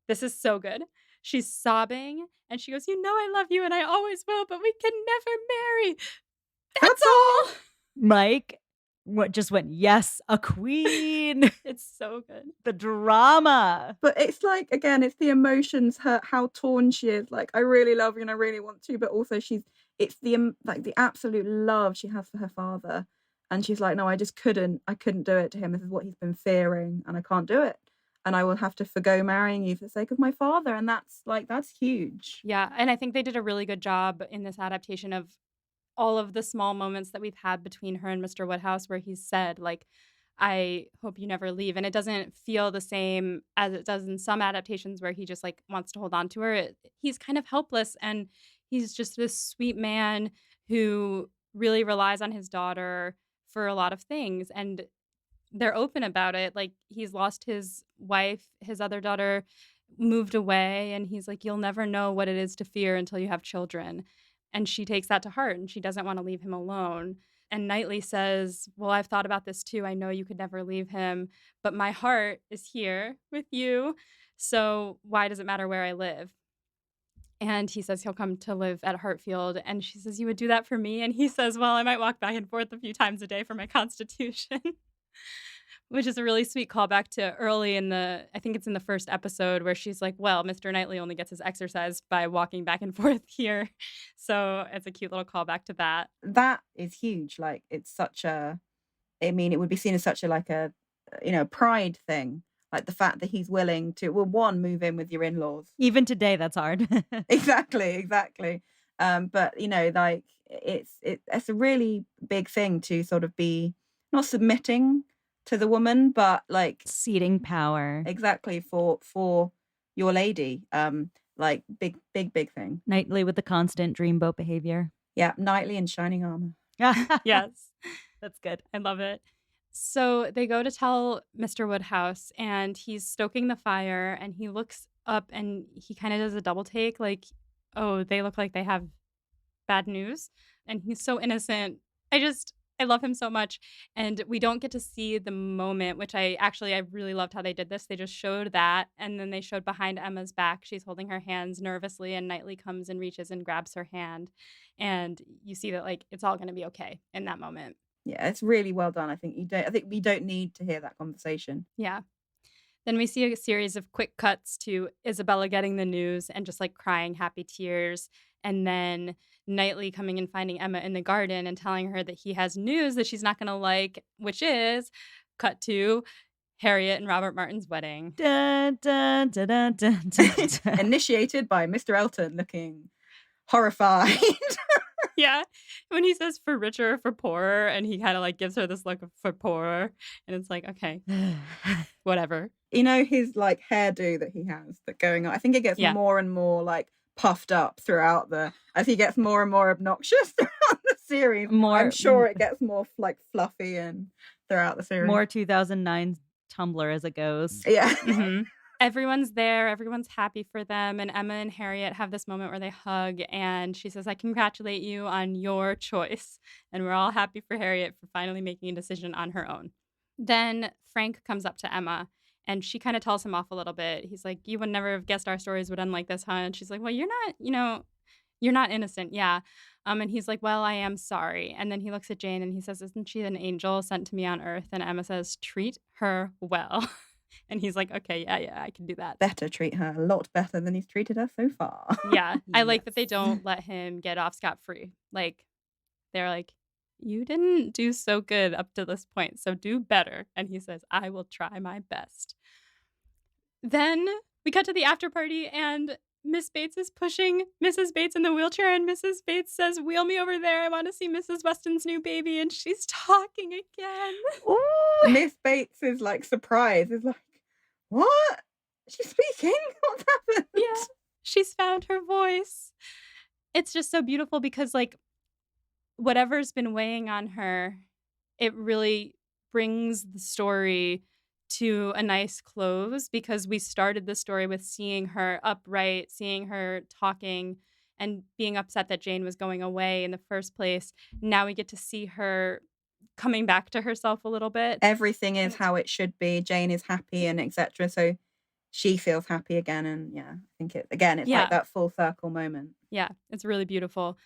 This is so good. She's sobbing, and she goes, "You know I love you, and I always will, but we can never marry. That's That's all. all." Mike what just went, "Yes, a queen." It's so good. The drama. But it's like again, it's the emotions, how torn she is. Like I really love you and I really want to, but also it's like the absolute love she has for her father, and she's like, no, I couldn't do it to him. This is what he's been fearing, and I can't do it, and I will have to forgo marrying you for the sake of my father, and that's huge. Yeah, and I think they did a really good job in this adaptation of all of the small moments that we've had between her and Mr. Woodhouse where he's said, like, "I hope you never leave," and it doesn't feel the same as it does in some adaptations where he just, like, wants to hold on to her. He's kind of helpless, and he's just this sweet man who really relies on his daughter for a lot of things, and they're open about it. Like, he's lost his wife, his other daughter moved away, and he's like, "You'll never know what it is to fear until you have children." And she takes that to heart, and she doesn't wanna leave him alone. And Knightley says, "Well, I've thought about this too. I know you could never leave him, but my heart is here with you, so why does it matter where I live?" And he says he'll come to live at Hartfield, and she says, "You would do that for me?" And he says, "Well, I might walk back and forth a few times a day for my constitution." Which is a really sweet callback to early in I think it's in the first episode where she's like, "Well, Mr. Knightley only gets his exercise by walking back and forth here." So, it's a cute little callback to that. That is huge. Like, it's such a I mean, it would be seen as such a, like a, pride thing. Like the fact that he's willing to, well, one, move in with your in-laws. Even today, that's hard. Exactly, exactly. But like it's a really big thing to sort of be not submitting to the woman, but like Ceding power. exactly for your lady. Like big thing. Knightley with the constant dreamboat behavior. Yeah, knightly in shining armor. Yes. That's good. I love it. So they go to tell Mr. Woodhouse, and he's stoking the fire, and he looks up and he kind of does a double take, like, oh, they look like they have bad news. And he's so innocent. I love him so much. And we don't get to see the moment, which I really loved how they did this. They just showed that. And then they showed behind Emma's back. She's holding her hands nervously, and Knightley comes and reaches and grabs her hand. And you see that, like, it's all going to be okay in that moment. Yeah, it's really well done. I think we don't need to hear that conversation. Yeah. Then we see a series of quick cuts to Isabella getting the news and just like crying happy tears. And then Knightley coming and finding Emma in the garden and telling her that he has news that she's not going to like, which is cut to Harriet and Robert Martin's wedding. Dun, dun, dun, dun, dun, dun, dun. Initiated by Mr. Elton looking horrified. Yeah. When he says for richer or for poorer, and he kind of like gives her this look of for poorer. And it's like, okay, whatever. His like hairdo that he has that going on. I think it gets more and more like puffed up throughout as he gets more and more obnoxious throughout the series. I'm sure it gets more like fluffy and throughout the series. More 2009 Tumblr as it goes. Yeah. Mm-hmm. Everyone's there. Everyone's happy for them. And Emma and Harriet have this moment where they hug, and she says, I congratulate you on your choice. And we're all happy for Harriet for finally making a decision on her own. Then Frank comes up to Emma, and she kind of tells him off a little bit. He's like, you would never have guessed our stories would end like this, huh? And she's like, well, you're not innocent. Yeah. And he's like, well, I am sorry. And then he looks at Jane and he says, isn't she an angel sent to me on earth? And Emma says, treat her well. And he's like, okay, yeah, I can do that. Better treat her a lot better than he's treated her so far. Yeah. I like that they don't let him get off scot-free. Like, they're like, you didn't do so good up to this point, so do better. And he says, I will try my best. Then we cut to the after party, and Miss Bates is pushing Mrs. Bates in the wheelchair, and Mrs. Bates says, wheel me over there. I want to see Mrs. Weston's new baby. And she's talking again. Ooh, Miss Bates is like surprised. Is like, what? She's speaking? What's happened? Yeah. She's found her voice. It's just so beautiful because, like, whatever's been weighing on her, it really brings the story to a nice close, because we started the story with seeing her upright, seeing her talking, and being upset that Jane was going away in the first place. Now we get to see her coming back to herself a little bit. Everything is how it should be. Jane is happy and etc. So she feels happy again. And yeah, I think it's like that full circle moment. Yeah, it's really beautiful.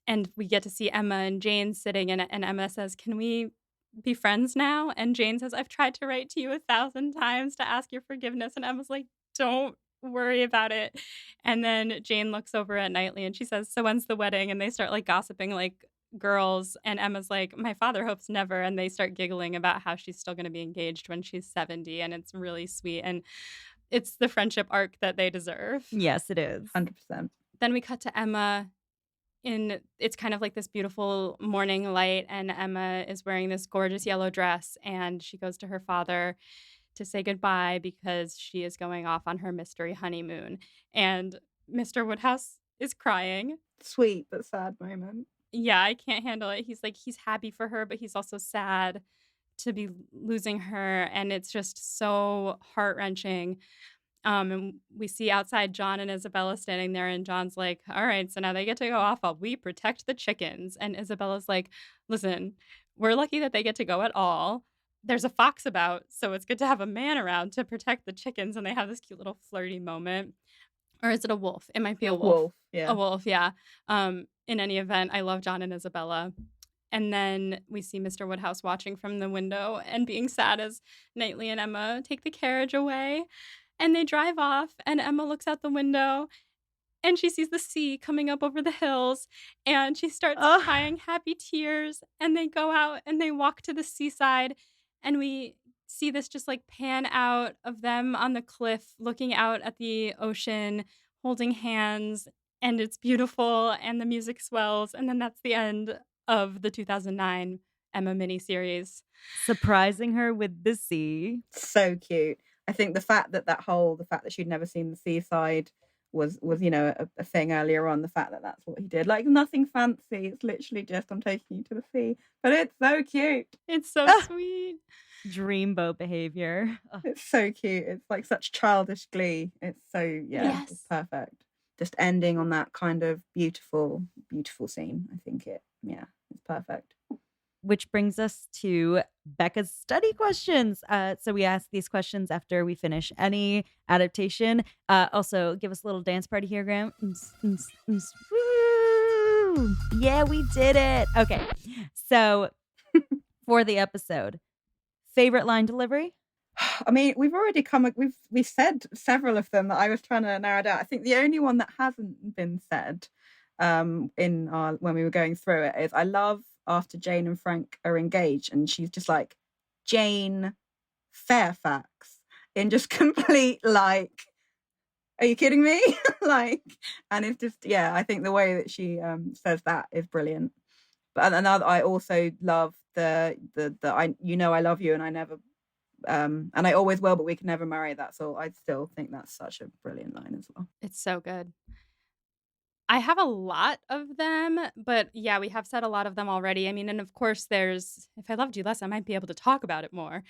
And we get to see Emma and Jane sitting, and Emma says, can we be friends now? And Jane says, I've tried to write to you 1,000 times to ask your forgiveness. And Emma's like, don't worry about it. And then Jane looks over at Knightley and she says, so when's the wedding? And they start like gossiping like girls. And Emma's like, my father hopes never. And they start giggling about how she's still going to be engaged when she's 70. And it's really sweet. And it's the friendship arc that they deserve. Yes, it is. 100%. Then we cut to Emma. It's kind of like this beautiful morning light, and Emma is wearing this gorgeous yellow dress, and she goes to her father to say goodbye because she is going off on her mystery honeymoon. And Mr. Woodhouse is crying. Sweet but sad moment. Yeah, I can't handle it. He's like, he's happy for her, but he's also sad to be losing her, and it's just so heart-wrenching. And we see outside John and Isabella standing there, and John's like, all right, so now they get to go off while we protect the chickens. And Isabella's like, listen, we're lucky that they get to go at all. There's a fox about, so it's good to have a man around to protect the chickens. And they have this cute little flirty moment. Or is it a wolf? It might be a wolf. Yeah. A wolf, yeah. In any event, I love John and Isabella. And then we see Mr. Woodhouse watching from the window and being sad as Knightley and Emma take the carriage away. And they drive off, and Emma looks out the window and she sees the sea coming up over the hills, and she starts Oh, crying happy tears, and they go out and they walk to the seaside, and we see this just, like, pan out of them on the cliff looking out at the ocean, holding hands, and it's beautiful, and the music swells, and then that's the end of the 2009 Emma miniseries. surprising her with the sea. So cute. I think the fact that she'd never seen the seaside was a thing earlier on. The fact that that's what he did, like nothing fancy. It's literally just I'm taking you to the sea, but it's so cute. It's so Ah, sweet. dreamboat behavior. Ugh. It's so cute. It's like such childish glee. It's so yeah, it's Yes. perfect. Just ending on that kind of beautiful, beautiful scene. I think it's perfect. Which brings us to Becca's study questions. So we ask these questions after we finish any adaptation. Also, give us a little dance party here, Graham. Woo! Yeah, we did it. Okay. So for the episode, favorite line delivery? I mean, we've said several of them that I was trying to narrow down. I think the only one that hasn't been said in our when we were going through it is I love after Jane and Frank are engaged and she's just like Jane Fairfax in just complete like, are you kidding me? Like, and it's just I think the way that she says that is brilliant. But another I also love the I love you and I never and I always will, but we can never marry. That's all. I still think that's such a brilliant line as well. It's so good. I have a lot of them, but yeah, we have said a lot of them already. I mean, and of course, there's if I loved you less, I might be able to talk about it more,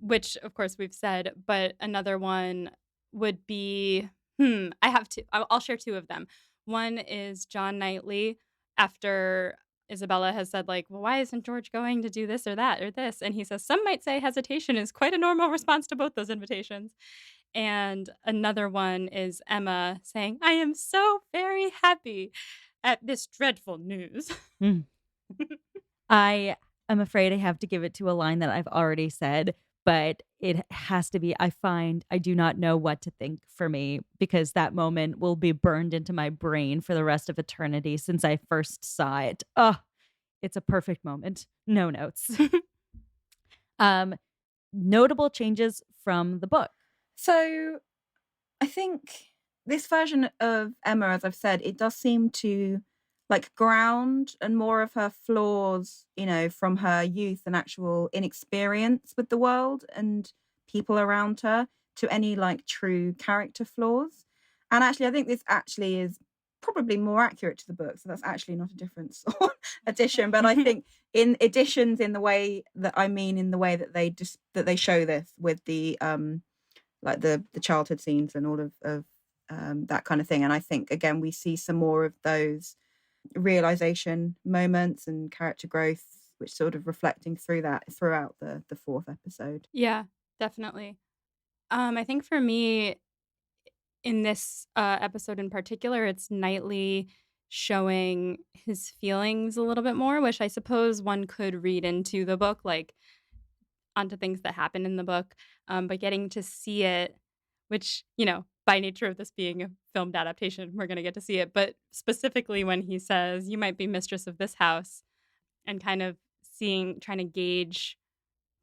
which of course we've said. But another one would be, I have two. I'll share two of them. One is John Knightley after Isabella has said, like, well, why isn't George going to do this or that or this? And he says, some might say hesitation is quite a normal response to both those invitations. And another one is Emma saying, I am so very happy at this dreadful news. Mm. I am afraid I have to give it to a line that I've already said, but it has to be I do not know what to think for me because that moment will be burned into my brain for the rest of eternity since I first saw it. Oh, it's a perfect moment. No notes. Notable changes from the book. So I think this version of Emma, as I've said, it does seem to like ground and more of her flaws, from her youth and actual inexperience with the world and people around her to any like true character flaws. And actually, I think this actually is probably more accurate to the book. So that's actually not a difference or addition. But I think in additions in the way that in the way that they show this with the like the childhood scenes and all of that kind of thing. And I think again we see some more of those realization moments and character growth, which sort of reflecting throughout the fourth episode. Yeah, definitely. I think for me, in this episode in particular, it's Knightley showing his feelings a little bit more, which I suppose one could read into the book, like onto things that happen in the book. But getting to see it, which, by nature of this being a filmed adaptation, we're going to get to see it. But specifically when he says, you might be mistress of this house, and kind of trying to gauge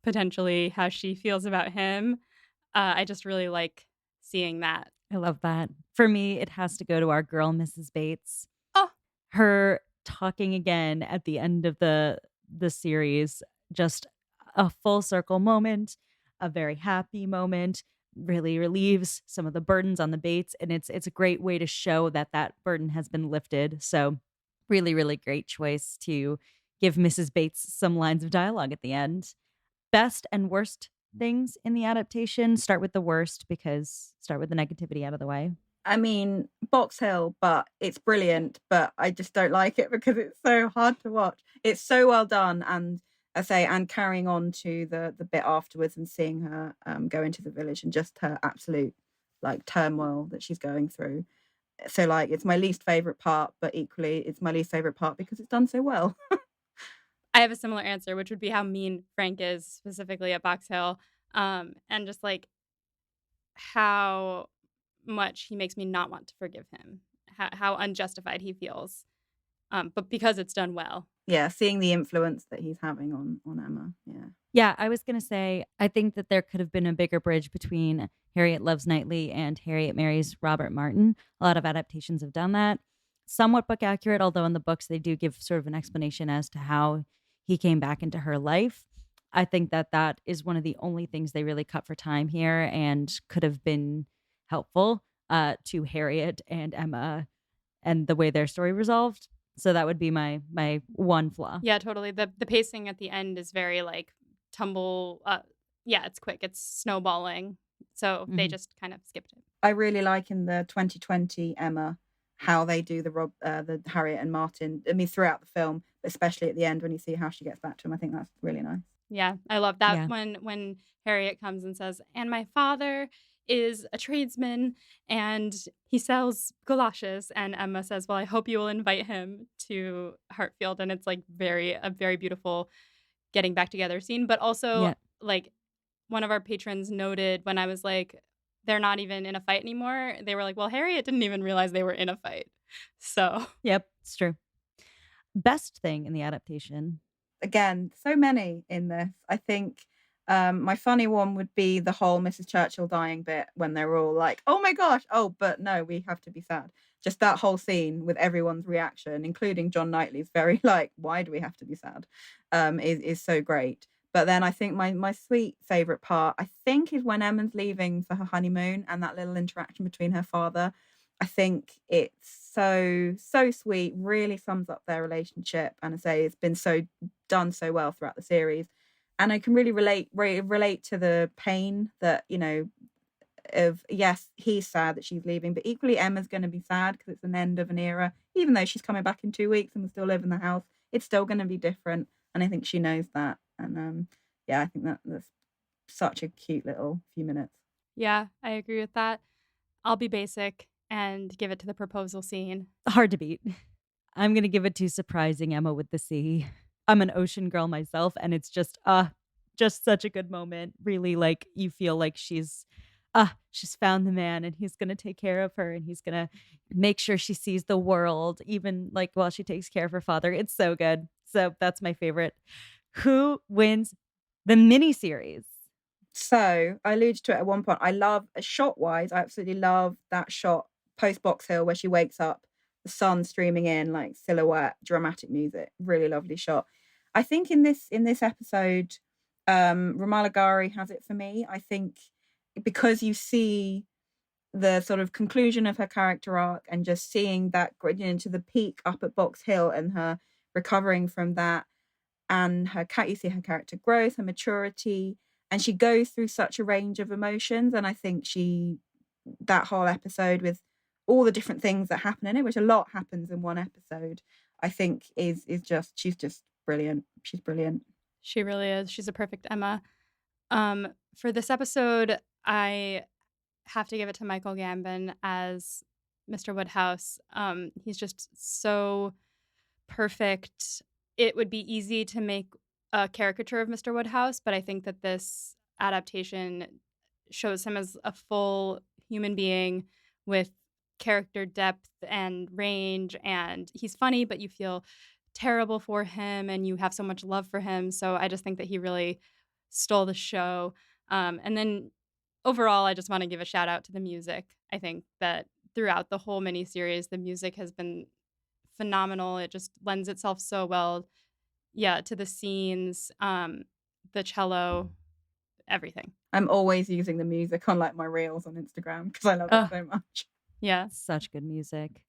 potentially how she feels about him. I just really like seeing that. I love that. For me, it has to go to our girl, Mrs. Bates. Oh, Her talking again at the end of the series, just a full circle moment, a very happy moment, really relieves some of the burdens on the Bates, and it's a great way to show that burden has been lifted. So really, really great choice to give Mrs. Bates some lines of dialogue at the end. Best and worst things in the adaptation. Start with the worst because start with the negativity out of the way. I mean, Box Hill, but it's brilliant, but I just don't like it because it's so hard to watch. It's so well done, and I say, and carrying on to the bit afterwards and seeing her go into the village and just her absolute like turmoil that she's going through. So like, it's my least favorite part, but equally, it's my least favorite part because it's done so well. I have a similar answer, which would be how mean Frank is, specifically at Box Hill, and just, like, how much he makes me not want to forgive him, how unjustified he feels, but because it's done well. Yeah, seeing the influence that he's having on Emma. Yeah. Yeah, I was gonna say, I think that there could have been a bigger bridge between Harriet Loves Knightley and Harriet Marries Robert Martin. A lot of adaptations have done that. Somewhat book accurate, although in the books they do give sort of an explanation as to how he came back into her life. I think that that is one of the only things they really cut for time here and could have been helpful to Harriet and Emma and the way their story resolved. So that would be my one flaw. Yeah, totally. The pacing at the end is very, like, tumble yeah, it's quick, it's snowballing, so they Mhm. just kind of skipped it. I really like in the 2020 Emma how they do the Harriet and Martin. I mean, throughout the film, but especially at the end when you see how she gets back to him. I think that's really nice. Yeah, I love that Yeah. when Harriet comes and says, "And my father is a tradesman and he sells galoshes," and Emma says, "Well, I hope you will invite him to Hartfield," and it's, like, a very beautiful getting back together scene, but also, Yeah. like, one of our patrons noted when I was like, "They're not even in a fight anymore," they were like, "Well, Harriet didn't even realize they were in a fight." So, Yep, it's true. Best thing in the adaptation. Again, so many in this. I think my funny one would be the whole Mrs. Churchill dying bit when they're all like, "Oh my gosh, oh, but no, we have to be sad." Just that whole scene with everyone's reaction, including John Knightley's very like, "Why do we have to be sad?" Is so great. But then I think my sweet favorite part, I think, is when Emma's leaving for her honeymoon and that little interaction between her father. I think it's so sweet, really sums up their relationship, and I say it's been so done so well throughout the series. And I can really relate to the pain that, of yes, he's sad that she's leaving, but equally Emma's going to be sad because it's an end of an era. Even though she's coming back in 2 weeks and will still live in the house, it's still going to be different. And I think she knows that. And yeah, I think that's such a cute little few minutes. yeah, I agree with that. I'll be basic and give it to the proposal scene. Hard to beat. I'm gonna give it to surprising Emma with the sea. I'm an ocean girl myself, and it's just such a good moment. Really, like, you feel like she's found the man and he's gonna take care of her and he's gonna make sure she sees the world, even like while she takes care of her father. It's so good. So that's my favorite. Who wins the miniseries? So I alluded to it at one point. I love shot wise, I absolutely love that shot post Box Hill where she wakes up, the sun streaming in, like silhouette, dramatic music, really lovely shot. I think in this episode, Ramala Gari has it for me. I think because you see the sort of conclusion of her character arc and just seeing that into the peak up at Box Hill and her recovering from that, and you see her character growth, her maturity, and she goes through such a range of emotions. And I think that whole episode with all the different things that happen in it, which a lot happens in one episode, I think is just she's just brilliant. She's brilliant. She really is. She's a perfect Emma. For this episode, I have to give it to Michael Gambon as Mr. Woodhouse. He's just so perfect. It would be easy to make a caricature of Mr. Woodhouse, but I think that this adaptation shows him as a full human being with character depth and range, and he's funny, but you feel terrible for him and you have so much love for him. So I just think that he really stole the show. And then overall, I just want to give a shout out to the music. I think that throughout the whole miniseries, the music has been phenomenal. It just lends itself so well, yeah, to the scenes, the cello, everything. I'm always using the music on like my reels on Instagram because I love it Oh, so much. Yeah. such good music.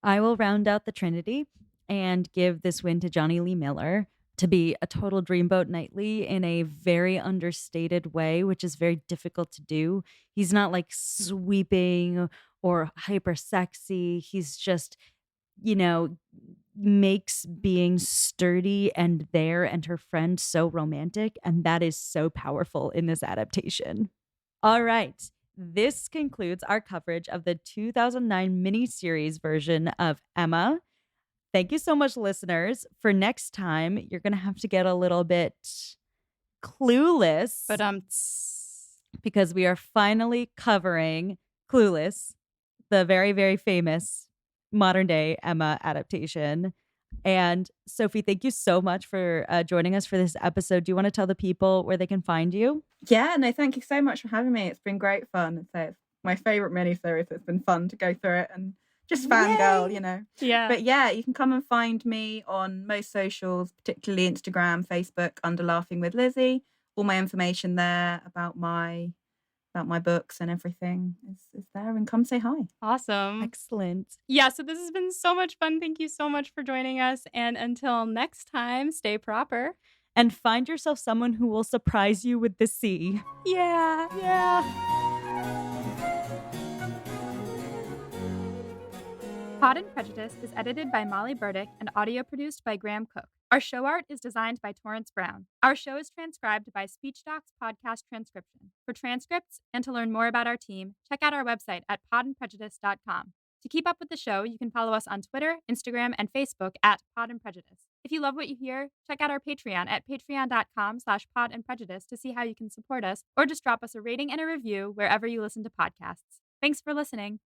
I will round out the Trinity and give this win to Johnny Lee Miller to be a total dreamboat Knightley in a very understated way, which is very difficult to do. He's not like sweeping or hyper sexy. He's just, you know, makes being sturdy and there and her friend so romantic. And that is so powerful in this adaptation. All right. This concludes our coverage of the 2009 miniseries version of Emma. Thank you so much, listeners. For next time, you're going to have to get a little bit clueless But because we are finally covering Clueless, the very, very famous modern day Emma adaptation. And Sophie, thank you so much for joining us for this episode. Do you want to tell the people where they can find you? Yeah, no, thank you so much for having me. It's been great fun. So it's my favorite miniseries. It's been fun to go through it and just fangirl, Yay! you know. Yeah. But yeah, you can come and find me on most socials, particularly Instagram, Facebook, under Laughing with Lizzie. All my information there about my books and everything is there, and come say hi. Awesome. Excellent. Yeah, so this has been so much fun. Thank you so much for joining us. And until next time, stay proper. And find yourself someone who will surprise you with the sea. Yeah. Pod and Prejudice is edited by Molly Burdick and audio produced by Graham Cook. Our show art is designed by Torrance Brown. Our show is transcribed by SpeechDocs Podcast Transcription. For transcripts and to learn more about our team, check out our website at podandprejudice.com. To keep up with the show, you can follow us on Twitter, Instagram, and Facebook at Pod and Prejudice. If you love what you hear, check out our Patreon at patreon.com/podandprejudice to see how you can support us, or just drop us a rating and a review wherever you listen to podcasts. Thanks for listening.